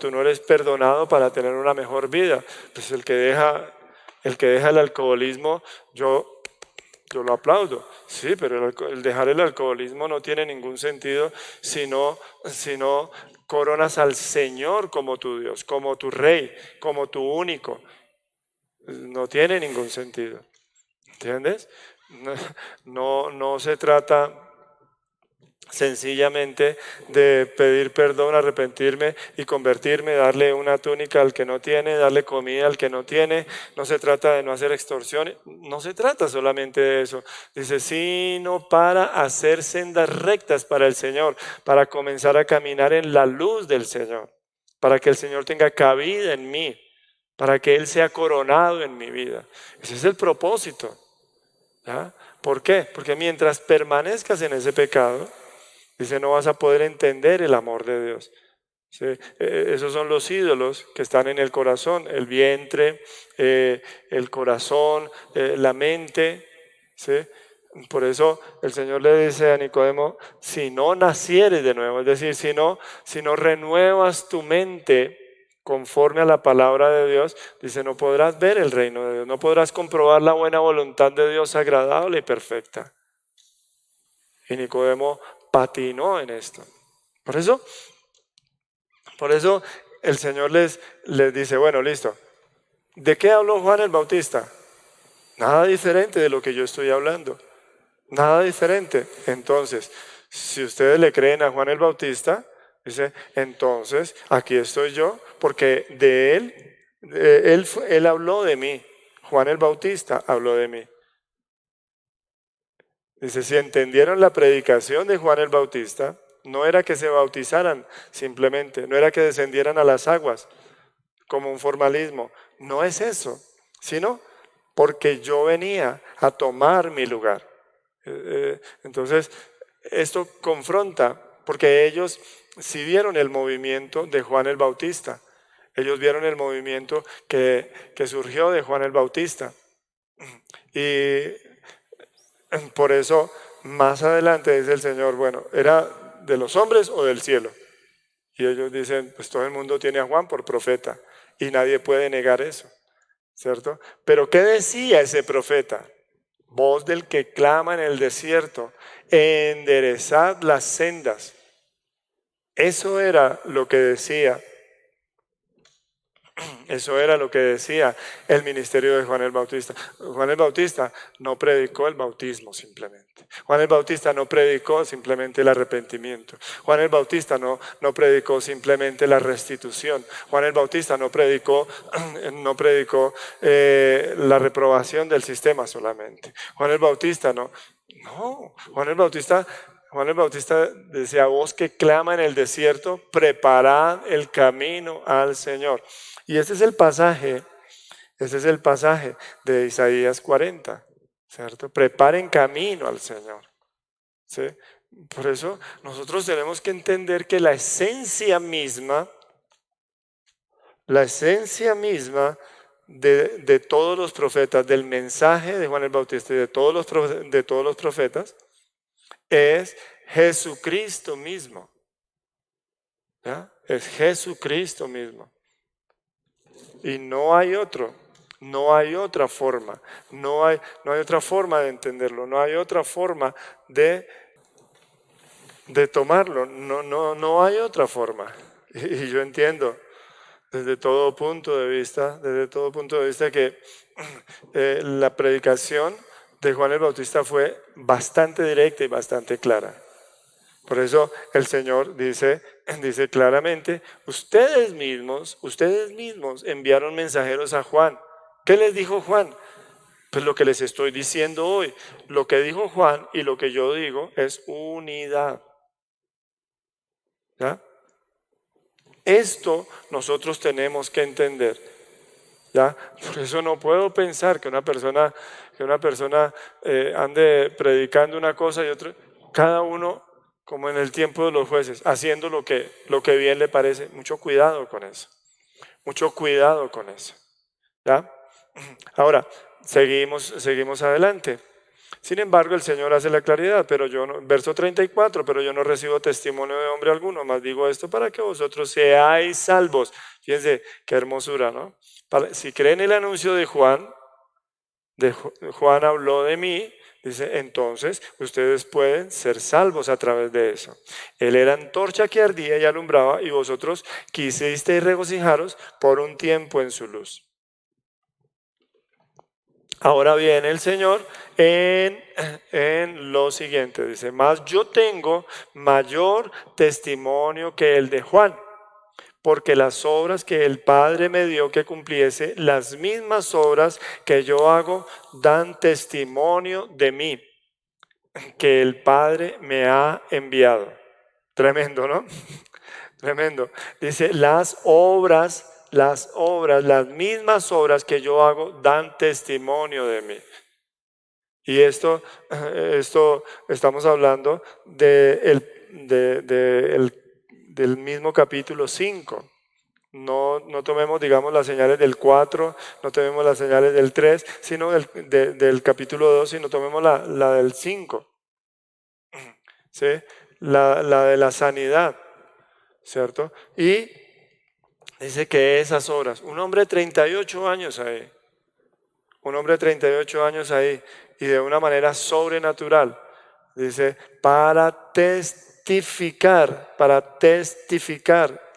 Tú no eres perdonado para tener una mejor vida. Pues el que deja el alcoholismo, yo lo aplaudo. Sí, pero el dejar el alcoholismo no tiene ningún sentido sino coronas al Señor como tu Dios, como tu Rey, como tu único. No tiene ningún sentido. ¿Entiendes? No se trata sencillamente de pedir perdón, arrepentirme y convertirme, darle una túnica al que no tiene, darle comida al que no tiene. No se trata de no hacer extorsiones, no se trata solamente de eso. Dice, sino para hacer sendas rectas para el Señor, para comenzar a caminar en la luz del Señor, para que el Señor tenga cabida en mí. para que Él sea coronado en mi vida. Ese es el propósito. ¿Ya? ¿Por qué? Porque mientras permanezcas en ese pecado, dice, no vas a poder entender el amor de Dios. ¿Sí? Esos son los ídolos que están en el corazón, el vientre, el corazón, la mente. ¿Sí? Por eso el Señor le dice a Nicodemo, si no nacieres de nuevo, es decir, si no renuevas tu mente conforme a la palabra de Dios, dice, no podrás ver el reino de Dios, no podrás comprobar la buena voluntad de Dios agradable y perfecta. Y Nicodemo patinó en esto. Por eso el Señor les dice, bueno, listo. ¿De qué habló Juan el Bautista? Nada diferente de lo que yo estoy hablando. Nada diferente. Entonces, si ustedes le creen a Juan el Bautista, dice, entonces aquí estoy yo, porque de él habló de mí. Juan el Bautista habló de mí. Dice, si entendieron la predicación de Juan el Bautista, no era que se bautizaran simplemente, no era que descendieran a las aguas como un formalismo, no es eso, sino porque yo venía a tomar mi lugar. Entonces, esto confronta, porque ellos sí vieron el movimiento de Juan el Bautista, ellos vieron el movimiento que surgió de Juan el Bautista. Y por eso, más adelante dice el Señor, bueno, ¿era de los hombres o del cielo? Y ellos dicen, pues todo el mundo tiene a Juan por profeta y nadie puede negar eso, ¿cierto? Pero ¿qué decía ese profeta? Voz del que clama en el desierto, enderezad las sendas. Eso era lo que decía. Eso era lo que decía el ministerio de Juan el Bautista. Juan el Bautista no predicó el bautismo simplemente. Juan el Bautista no predicó simplemente el arrepentimiento. Juan el Bautista no predicó simplemente la restitución. Juan el Bautista no predicó la reprobación del sistema solamente. Juan el Bautista Juan el Bautista decía, voz que clama en el desierto, preparad el camino al Señor. Y ese es el pasaje de Isaías 40, ¿cierto? Preparen camino al Señor, ¿sí? Por eso nosotros tenemos que entender que la esencia misma de todos los profetas, del mensaje de Juan el Bautista y de todos los profetas, es Jesucristo mismo. ¿Ya? Es Jesucristo mismo. Y no hay otra forma, no hay otra forma de entenderlo, no hay otra forma de tomarlo, no hay otra forma. Y yo entiendo desde todo punto de vista que la predicación de Juan el Bautista fue bastante directa y bastante clara. Por eso el Señor dice claramente, ustedes mismos enviaron mensajeros a Juan. ¿Qué les dijo Juan? Pues lo que les estoy diciendo hoy. Lo que dijo Juan y lo que yo digo es unidad. ¿Ya? Esto nosotros tenemos que entender. ¿Ya? Por eso no puedo pensar que una persona ande predicando una cosa y otra, cada uno como en el tiempo de los jueces, haciendo lo que bien le parece. Mucho cuidado con eso. ¿Ya? Ahora, seguimos adelante. Sin embargo, el Señor hace la claridad, verso 34, pero yo no recibo testimonio de hombre alguno, más digo esto para que vosotros seáis salvos. Fíjense, qué hermosura, ¿no? Si creen el anuncio de Juan habló de mí, dice, entonces ustedes pueden ser salvos a través de eso. Él era antorcha que ardía y alumbraba, y vosotros quisisteis regocijaros por un tiempo en su luz. Ahora viene el Señor en lo siguiente, dice, mas yo tengo mayor testimonio que el de Juan, porque las obras que el Padre me dio que cumpliese, las mismas obras que yo hago, dan testimonio de mí, que el Padre me ha enviado. Tremendo, ¿no? Tremendo. Dice, las obras las obras, las mismas obras que yo hago, dan testimonio de mí. Y esto estamos hablando del mismo capítulo 5. No tomemos, digamos, las señales del 4, no tomemos las señales del 3, sino del capítulo 2, sino tomemos la del 5. ¿Sí? La de la sanidad, ¿cierto? Y dice que esas obras, un hombre de 38 años ahí, y de una manera sobrenatural, dice, para testificar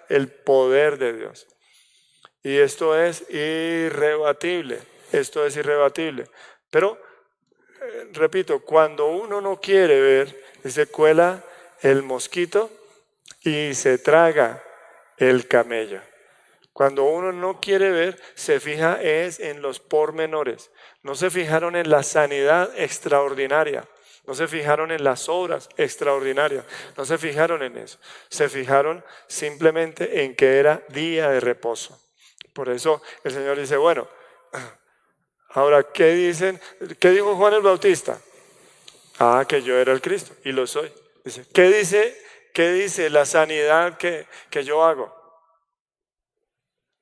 el poder de Dios. Y esto es irrebatible, Pero, repito, cuando uno no quiere ver, se cuela el mosquito y se traga el camello. Cuando uno no quiere ver, se fija es en los pormenores. No se fijaron en la sanidad extraordinaria. No se fijaron en las obras extraordinarias. No se fijaron en eso. Se fijaron simplemente en que era día de reposo. Por eso el Señor dice, bueno, ahora, ¿qué dijo Juan el Bautista? Que yo era el Cristo, y lo soy. Dice, ¿qué dice la sanidad que yo hago?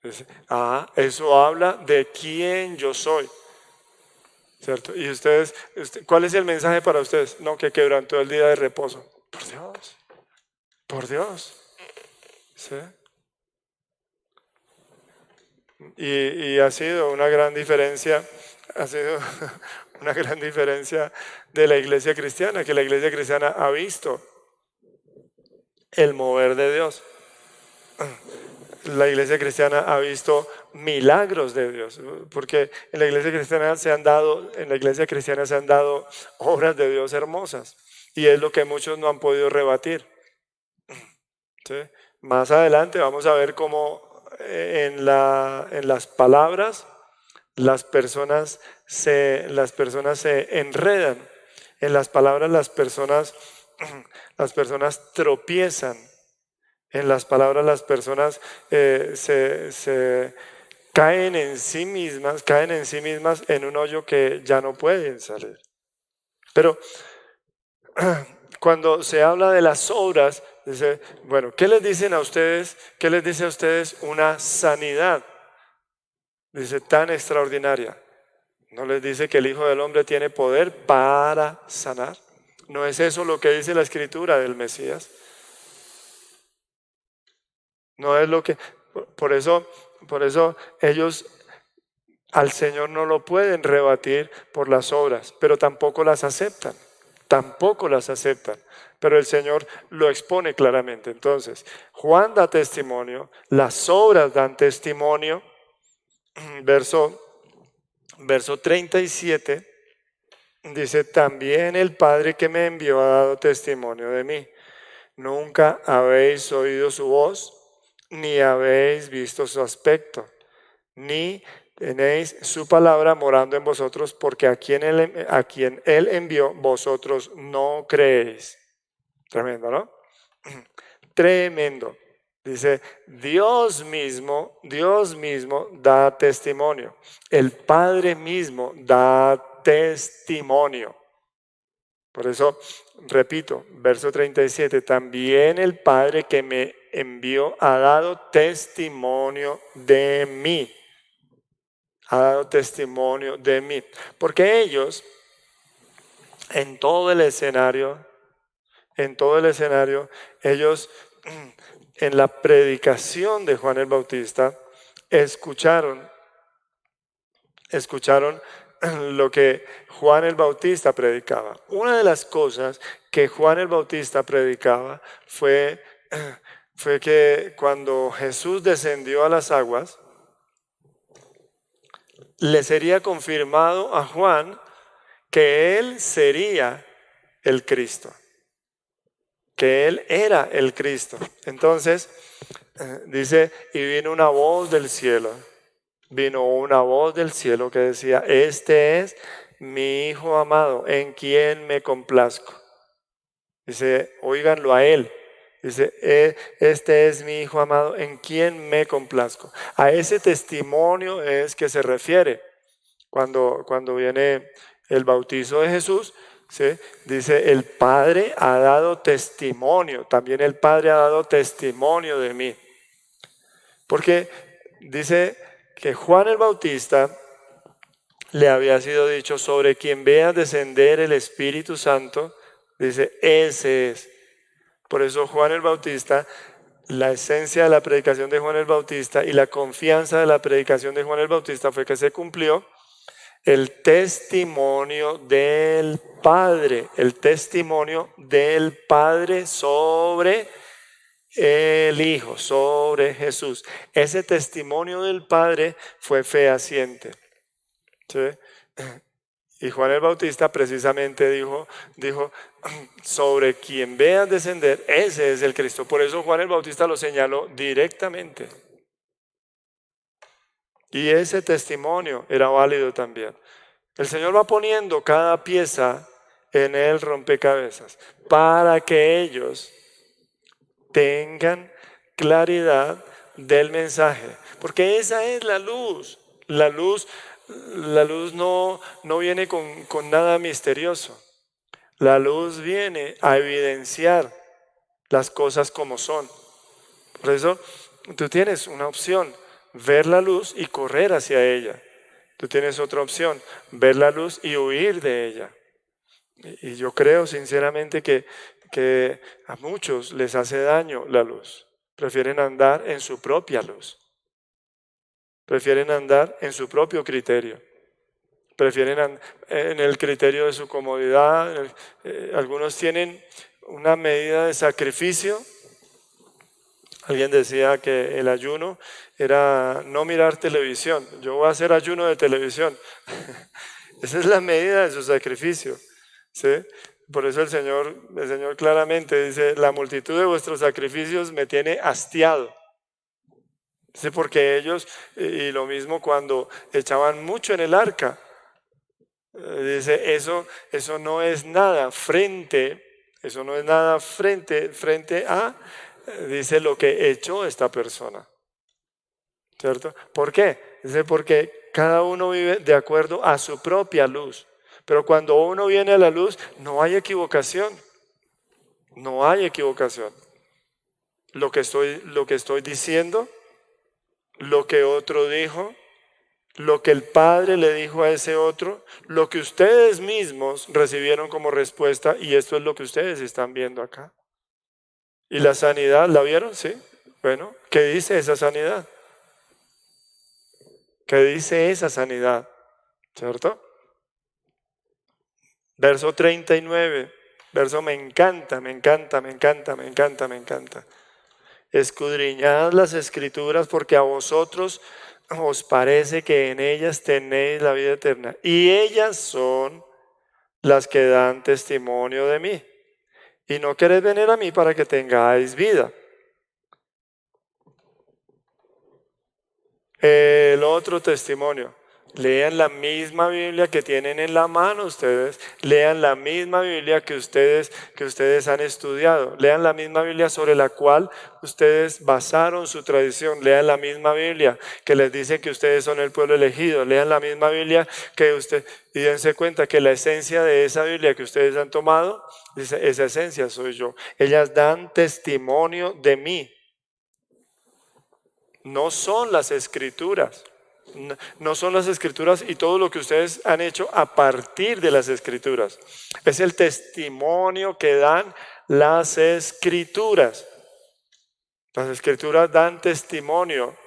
Dice, eso habla de quién yo soy. ¿Cierto? Y ustedes, ¿cuál es el mensaje para ustedes? No, que quebrantó el día de reposo. Por Dios. ¿Sí? Y ha sido una gran diferencia, de la iglesia cristiana, que la iglesia cristiana ha visto el mover de Dios. La iglesia cristiana ha visto milagros de Dios, porque en la iglesia cristiana se han dado obras de Dios hermosas, y es lo que muchos no han podido rebatir. ¿Sí? Más adelante vamos a ver cómo en las palabras las personas se enredan. En las palabras las personas tropiezan. En las palabras las personas se caen en sí mismas en un hoyo que ya no pueden salir. Pero cuando se habla de las obras, dice, bueno, ¿qué les dice a ustedes una sanidad? Dice, tan extraordinaria. ¿No les dice que el Hijo del Hombre tiene poder para sanar? ¿No es eso lo que dice la Escritura del Mesías? No es lo que... Por eso ellos al Señor no lo pueden rebatir por las obras, pero tampoco las aceptan. Pero el Señor lo expone claramente. Entonces, Juan da testimonio, las obras dan testimonio. Verso 37 dice, también el Padre que me envió ha dado testimonio de mí. Nunca habéis oído su voz, ni habéis visto su aspecto, ni tenéis su palabra morando en vosotros, porque a quien él envió, vosotros no creéis. Tremendo, ¿no? Tremendo. Dice, Dios mismo da testimonio. El Padre mismo da testimonio. Por eso, repito, verso 37, también el Padre que me envió ha dado testimonio de mí. Porque ellos, en todo el escenario, ellos, en la predicación de Juan el Bautista, escucharon lo que Juan el Bautista predicaba. Una de las cosas que Juan el Bautista predicaba fue que cuando Jesús descendió a las aguas, le sería confirmado a Juan que él sería el Cristo, que él era el Cristo. Entonces, dice, y vino una voz del cielo que decía, este es mi Hijo amado, en quien me complazco. Dice, óiganlo a él, Dice, este es mi Hijo amado en quien me complazco. A ese testimonio es que se refiere cuando viene el bautizo de Jesús. ¿Sí? Dice, el Padre ha dado testimonio, también el Padre ha dado testimonio de mí. Porque dice que Juan el Bautista le había sido dicho, sobre quien vea descender el Espíritu Santo, dice, ese es. Por eso Juan el Bautista, la esencia de la predicación de Juan el Bautista y la confianza de la predicación de Juan el Bautista fue que se cumplió el testimonio del Padre, el testimonio del Padre sobre el Hijo, sobre Jesús. Ese testimonio del Padre fue fehaciente. ¿Sí? Y Juan el Bautista precisamente dijo, sobre quien veas descender, ese es el Cristo. Por eso Juan el Bautista lo señaló directamente. Y ese testimonio era válido también. El Señor va poniendo cada pieza en el rompecabezas para que ellos tengan claridad del mensaje. Porque esa es la luz. La luz no viene con nada misterioso. La luz viene a evidenciar las cosas como son. Por eso tú tienes una opción, ver la luz y correr hacia ella. Tú tienes otra opción, ver la luz y huir de ella. Y yo creo sinceramente que a muchos les hace daño la luz. Prefieren andar en su propia luz. Prefieren andar en su propio criterio. Prefieren en el criterio de su comodidad. Algunos tienen una medida de sacrificio. Alguien decía que el ayuno era no mirar televisión. Yo voy a hacer ayuno de televisión. Esa es la medida de su sacrificio. ¿Sí? Por eso el Señor claramente dice, la multitud de vuestros sacrificios me tiene hastiado. Dice, porque ellos, y lo mismo cuando echaban mucho en el arca, dice, eso no es nada frente a, dice, lo que echó esta persona. ¿Cierto? ¿Por qué? Dice, porque cada uno vive de acuerdo a su propia luz. Pero cuando uno viene a la luz, no hay equivocación. No hay equivocación. Lo que estoy diciendo, lo que otro dijo, lo que el Padre le dijo a ese otro, lo que ustedes mismos recibieron como respuesta, y esto es lo que ustedes están viendo acá. ¿Y la sanidad la vieron? Sí. Bueno, ¿qué dice esa sanidad? ¿Qué dice esa sanidad? ¿Cierto? Verso 39, verso me encanta. Escudriñad las Escrituras porque a vosotros os parece que en ellas tenéis la vida eterna. Y ellas son las que dan testimonio de mí. Y no queréis venir a mí para que tengáis vida. El otro testimonio. Lean la misma Biblia que tienen en la mano ustedes. Lean la misma Biblia que ustedes han estudiado. Lean la misma Biblia sobre la cual ustedes basaron su tradición. Lean la misma Biblia que les dice que ustedes son el pueblo elegido. Lean la misma Biblia y dense cuenta que la esencia de esa Biblia que ustedes han tomado, esa esencia soy yo. Ellas dan testimonio de mí. No son las Escrituras. No son las Escrituras y todo lo que ustedes han hecho a partir de las Escrituras. Es el testimonio que dan las Escrituras. Las Escrituras dan testimonio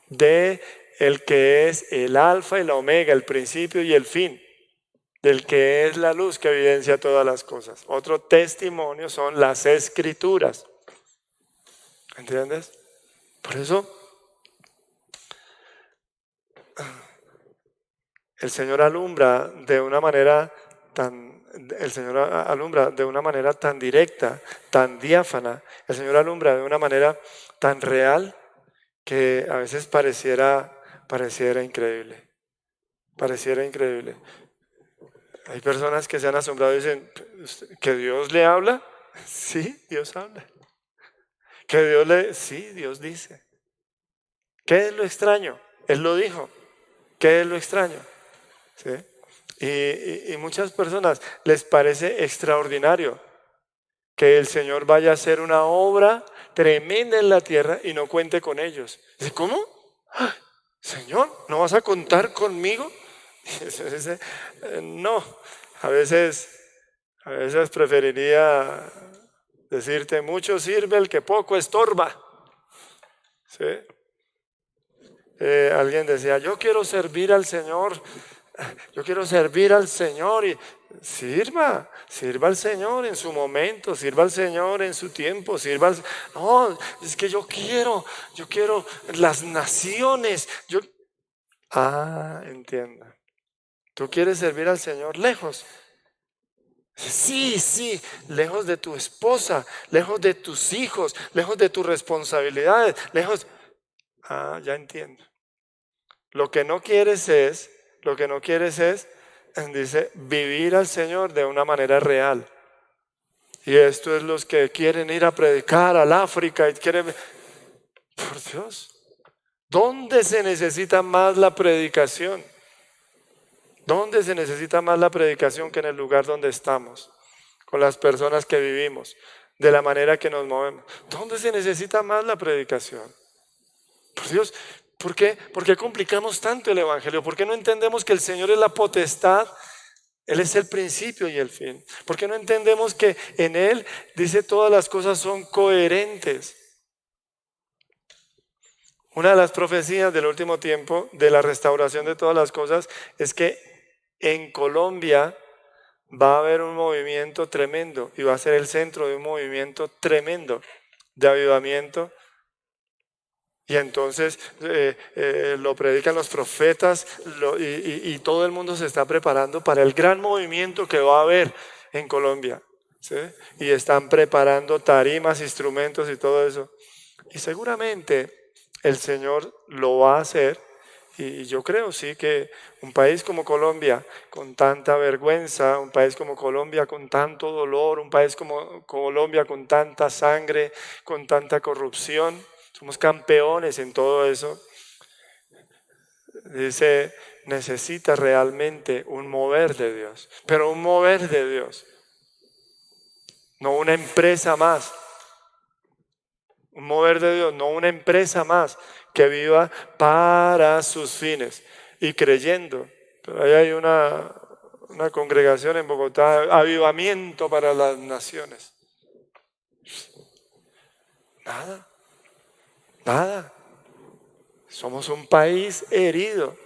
de el que es el alfa y la omega, el principio y el fin, del que es la luz que evidencia todas las cosas. Otro testimonio son las Escrituras. ¿Entiendes? Por eso el Señor alumbra de una manera tan directa, tan diáfana. El Señor alumbra de una manera tan real que a veces pareciera increíble. Pareciera increíble. Hay personas que se han asombrado y dicen, ¿que Dios le habla? Sí, Dios habla. Que sí, Dios dice. ¿Qué es lo extraño? Él lo dijo. ¿Qué es lo extraño? ¿Sí? Y muchas personas les parece extraordinario que el Señor vaya a hacer una obra tremenda en la tierra y no cuente con ellos. Dice, ¿cómo? ¡Ah! Señor, ¿no vas a contar conmigo? No, a veces preferiría decirte, mucho sirve el que poco estorba. ¿Sí? Alguien decía, yo quiero servir al Señor y sirva al Señor en su momento, sirva al Señor en su tiempo, no, es que yo quiero las naciones, entiendo. ¿Tú quieres servir al Señor lejos? Sí, lejos de tu esposa, lejos de tus hijos, lejos de tus responsabilidades, ya entiendo. Lo que no quieres es, dice, vivir al Señor de una manera real. Y esto es los que quieren ir a predicar al África y quieren... Por Dios, ¿dónde se necesita más la predicación? ¿Dónde se necesita más la predicación que en el lugar donde estamos? Con las personas que vivimos, de la manera que nos movemos. ¿Dónde se necesita más la predicación? Por Dios, ¿por qué complicamos tanto el Evangelio? ¿Por qué no entendemos que el Señor es la potestad? Él es el principio y el fin. ¿Por qué no entendemos que en Él, dice, todas las cosas son coherentes? Una de las profecías del último tiempo, de la restauración de todas las cosas, es que en Colombia va a haber un movimiento tremendo y va a ser el centro de un movimiento tremendo de avivamiento. Y entonces lo predican los profetas y todo el mundo se está preparando para el gran movimiento que va a haber en Colombia. ¿Sí? Y están preparando tarimas, instrumentos y todo eso. Y seguramente el Señor lo va a hacer. Y yo creo, sí, que un país como Colombia, con tanta vergüenza, un país como Colombia con tanto dolor, un país como Colombia con tanta sangre, con tanta corrupción, somos campeones en todo eso. Dice, necesita realmente un mover de Dios, pero un mover de Dios, no una empresa más. Un mover de Dios, no una empresa más que viva para sus fines y creyendo. Pero ahí hay una congregación en Bogotá, avivamiento para las naciones. Nada. Somos un país herido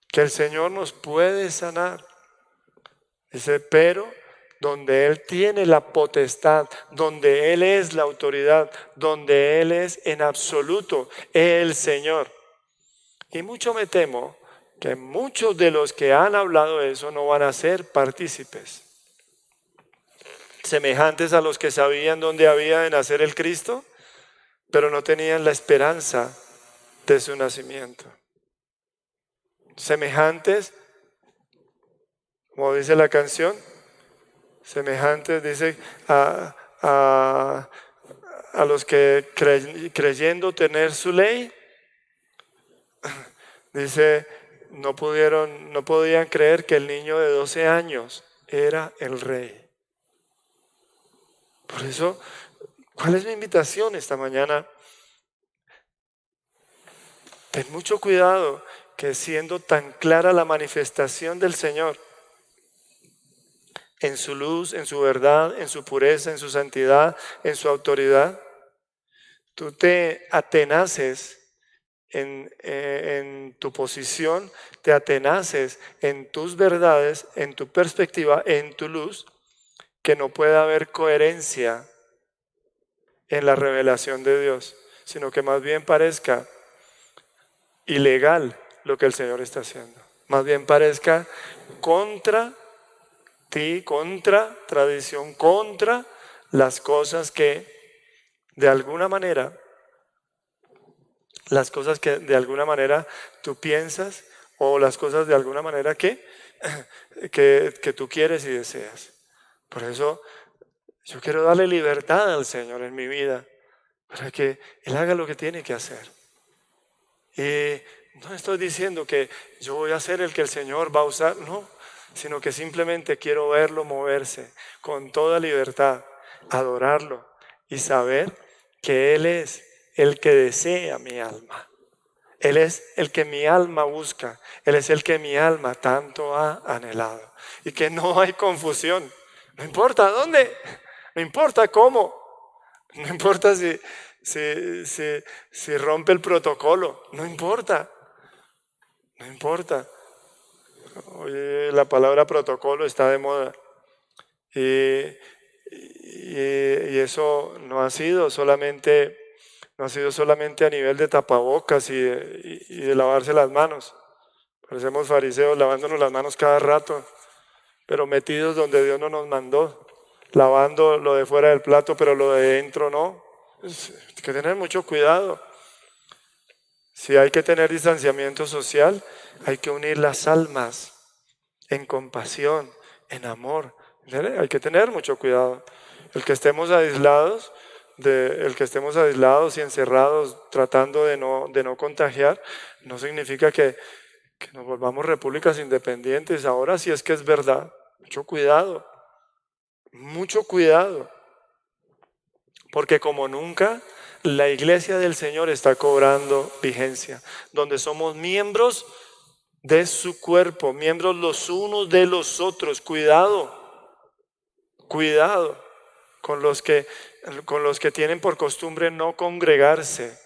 que el Señor nos puede sanar. Dice, pero donde Él tiene la potestad, donde Él es la autoridad, donde Él es en absoluto el Señor. Y mucho me temo que muchos de los que han hablado eso no van a ser partícipes. Semejantes a los que sabían dónde había de nacer el Cristo, pero no tenían la esperanza de su nacimiento. Semejantes, como dice la canción, semejantes, dice, a los que creyendo tener su ley, dice, no podían creer que el niño de 12 años era el rey. Por eso, ¿cuál es mi invitación esta mañana? Ten mucho cuidado que siendo tan clara la manifestación del Señor, en su luz, en su verdad, en su pureza, en su santidad, en su autoridad, tú te atenaces en tu posición, te atenaces en tus verdades, en tu perspectiva, en tu luz, que no pueda haber coherencia en la revelación de Dios, sino que más bien parezca ilegal lo que el Señor está haciendo. Más bien parezca contra ti, contra tradición, contra las cosas que de alguna manera tú piensas o las cosas de alguna manera que tú quieres y deseas. Por eso yo quiero darle libertad al Señor en mi vida. para que Él haga lo que tiene que hacer. Y no estoy diciendo que yo voy a ser el que el Señor va a usar, no, sino que simplemente quiero verlo moverse con toda libertad, adorarlo y saber que Él es el que desea mi alma. Él es el que mi alma busca, Él es el que mi alma tanto ha anhelado. Y que no hay confusión, no importa dónde, no importa cómo, no importa si rompe el protocolo, no importa. Hoy la palabra protocolo está de moda y eso no ha sido solamente a nivel de tapabocas y de lavarse las manos. Parecemos fariseos lavándonos las manos cada rato, pero metidos donde Dios no nos mandó, lavando lo de fuera del plato, pero lo de dentro no. Hay que tener mucho cuidado. Si hay que tener distanciamiento social, hay que unir las almas en compasión, en amor. Hay que tener mucho cuidado. El que estemos aislados y encerrados tratando de no contagiar, no significa que nos volvamos repúblicas independientes. Ahora sí es que es verdad. Mucho cuidado. Porque como nunca, la iglesia del Señor está cobrando vigencia, donde somos miembros de su cuerpo, miembros los unos de los otros. Cuidado con los que tienen por costumbre no congregarse.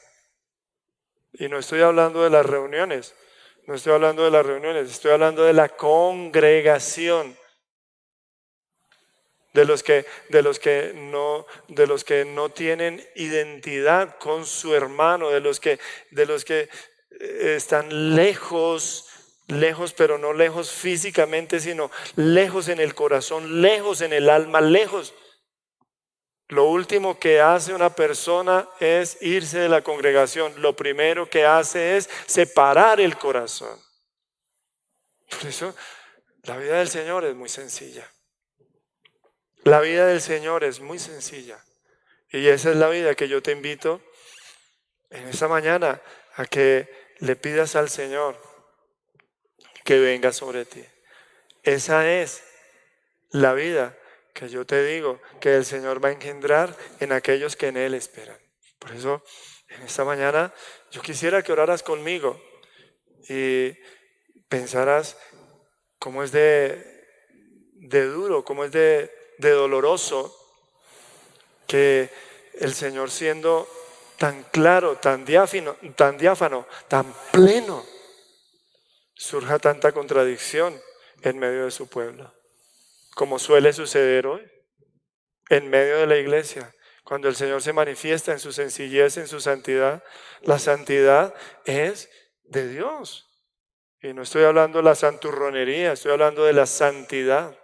Y no estoy hablando de las reuniones, estoy hablando de la congregación. De los que no tienen identidad con su hermano, de los que están lejos, pero no lejos físicamente, sino lejos en el corazón, lejos en el alma, lejos. Lo último que hace una persona es irse de la congregación. Lo primero que hace es separar el corazón. Por eso la vida del Señor es muy sencilla. La vida del Señor es muy sencilla. Y esa es la vida que yo te invito en esta mañana a que le pidas al Señor que venga sobre ti. Esa es la vida que yo te digo que el Señor va a engendrar en aquellos que en Él esperan. Por eso, en esta mañana, yo quisiera que oraras conmigo y pensaras cómo es de duro, cómo es de doloroso que el Señor, siendo tan claro, tan diáfano, tan pleno, surja tanta contradicción en medio de su pueblo, como suele suceder hoy en medio de la iglesia. Cuando el Señor se manifiesta en su sencillez, en su santidad, la santidad es de Dios. Y no estoy hablando de la santurronería, estoy hablando de la santidad.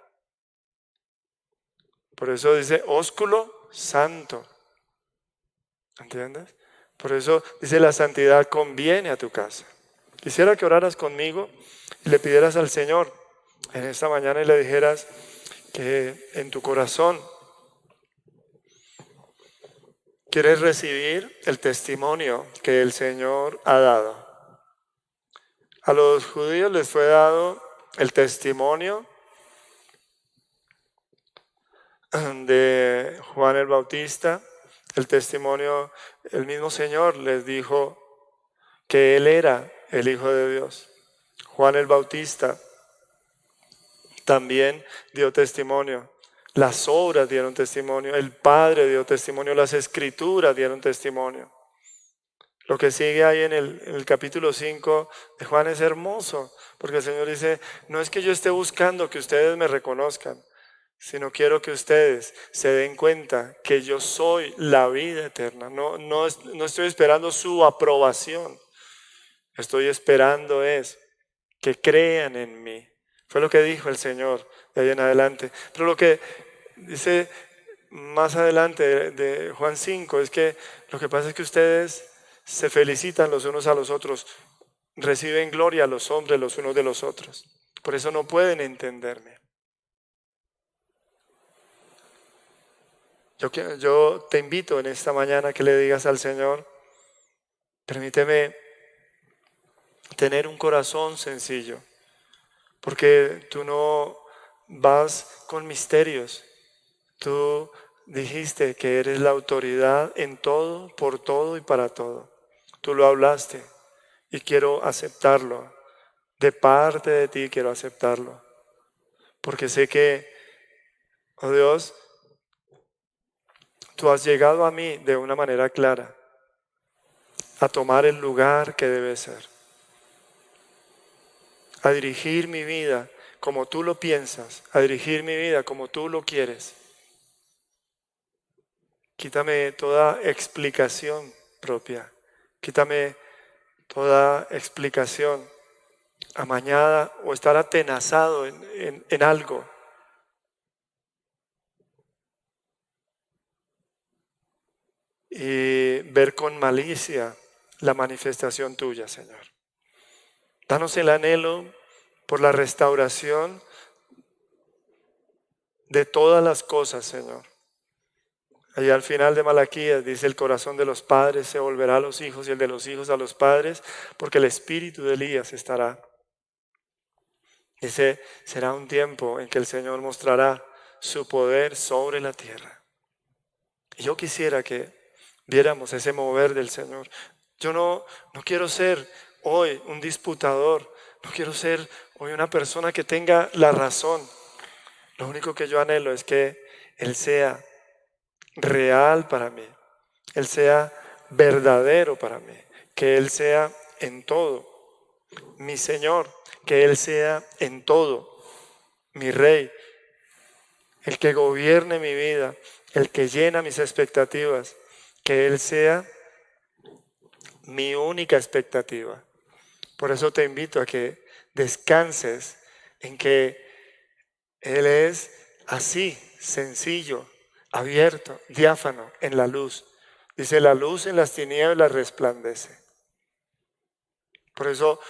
Por eso dice ósculo santo. ¿Entiendes? Por eso dice la santidad conviene a tu casa. Quisiera que oraras conmigo y le pidieras al Señor en esta mañana y le dijeras que en tu corazón quieres recibir el testimonio que el Señor ha dado. A los judíos les fue dado el testimonio de Juan el Bautista, el testimonio, el mismo Señor les dijo que Él era el Hijo de Dios. Juan el Bautista también dio testimonio, las obras dieron testimonio, el Padre dio testimonio, las Escrituras dieron testimonio. Lo que sigue ahí en el capítulo 5 de Juan es hermoso, porque el Señor dice, no es que yo esté buscando que ustedes me reconozcan, sino quiero que ustedes se den cuenta que yo soy la vida eterna. No estoy esperando su aprobación, estoy esperando es que crean en mí. Fue lo que dijo el Señor de ahí en adelante. Pero lo que dice más adelante de Juan 5 es que lo que pasa es que ustedes se felicitan los unos a los otros, reciben gloria a los hombres los unos de los otros. Por eso no pueden entenderme. Yo te invito en esta mañana que le digas al Señor, permíteme tener un corazón sencillo, porque tú no vas con misterios. Tú dijiste que eres la autoridad en todo, por todo y para todo. Tú lo hablaste y quiero aceptarlo. De parte de ti quiero aceptarlo, porque sé que, oh Dios, tú has llegado a mí de una manera clara a tomar el lugar que debe ser, a dirigir mi vida como tú lo piensas, a dirigir mi vida como tú lo quieres. Quítame toda explicación propia, quítame toda explicación amañada o estar atenazado en algo. Y ver con malicia la manifestación tuya, Señor. Danos el anhelo por la restauración de todas las cosas, Señor. Allá al final de Malaquías dice: el corazón de los padres se volverá a los hijos y el de los hijos a los padres, porque el espíritu de Elías estará. Ese será un tiempo en que el Señor mostrará su poder sobre la tierra. Y yo quisiera que viéramos ese mover del Señor. Yo no quiero ser hoy un disputador, no quiero ser hoy una persona que tenga la razón. Lo único que yo anhelo es que Él sea real para mí, Él sea verdadero para mí, que Él sea en todo mi Señor, que Él sea en todo mi Rey, el que gobierne mi vida, el que llena mis expectativas, que Él sea mi única expectativa. Por eso te invito a que descanses en que Él es así, sencillo, abierto, diáfano, en la luz. Dice: la luz en las tinieblas resplandece. Por eso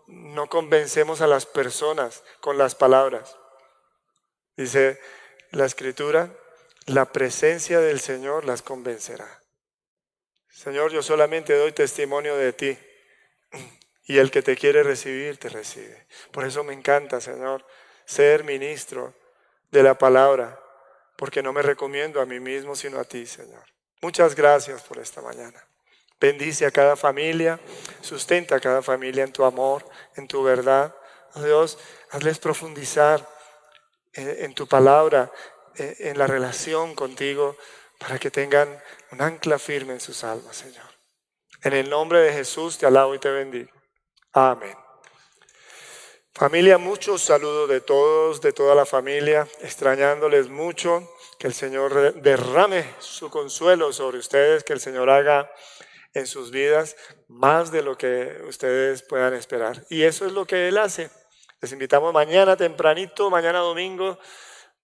no convencemos a las personas con las palabras. Dice la Escritura: la presencia del Señor las convencerá. Señor, yo solamente doy testimonio de ti, y el que te quiere recibir, te recibe. Por eso me encanta, Señor, ser ministro de la palabra, porque no me recomiendo a mí mismo, sino a ti, Señor. Muchas gracias por esta mañana. Bendice a cada familia, sustenta a cada familia en tu amor, en tu verdad. Oh Dios, hazles profundizar en tu palabra, en la relación contigo, para que tengan un ancla firme en sus almas, Señor. En el nombre de Jesús te alabo y te bendigo. Amén. Familia, muchos saludos de todos, de toda la familia, extrañándoles mucho. Que el Señor derrame su consuelo sobre ustedes, que el Señor haga en sus vidas más de lo que ustedes puedan esperar. Y eso es lo que Él hace. Les invitamos mañana tempranito, mañana domingo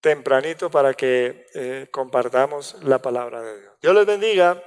tempranito, para que compartamos la palabra de Dios. Dios les bendiga.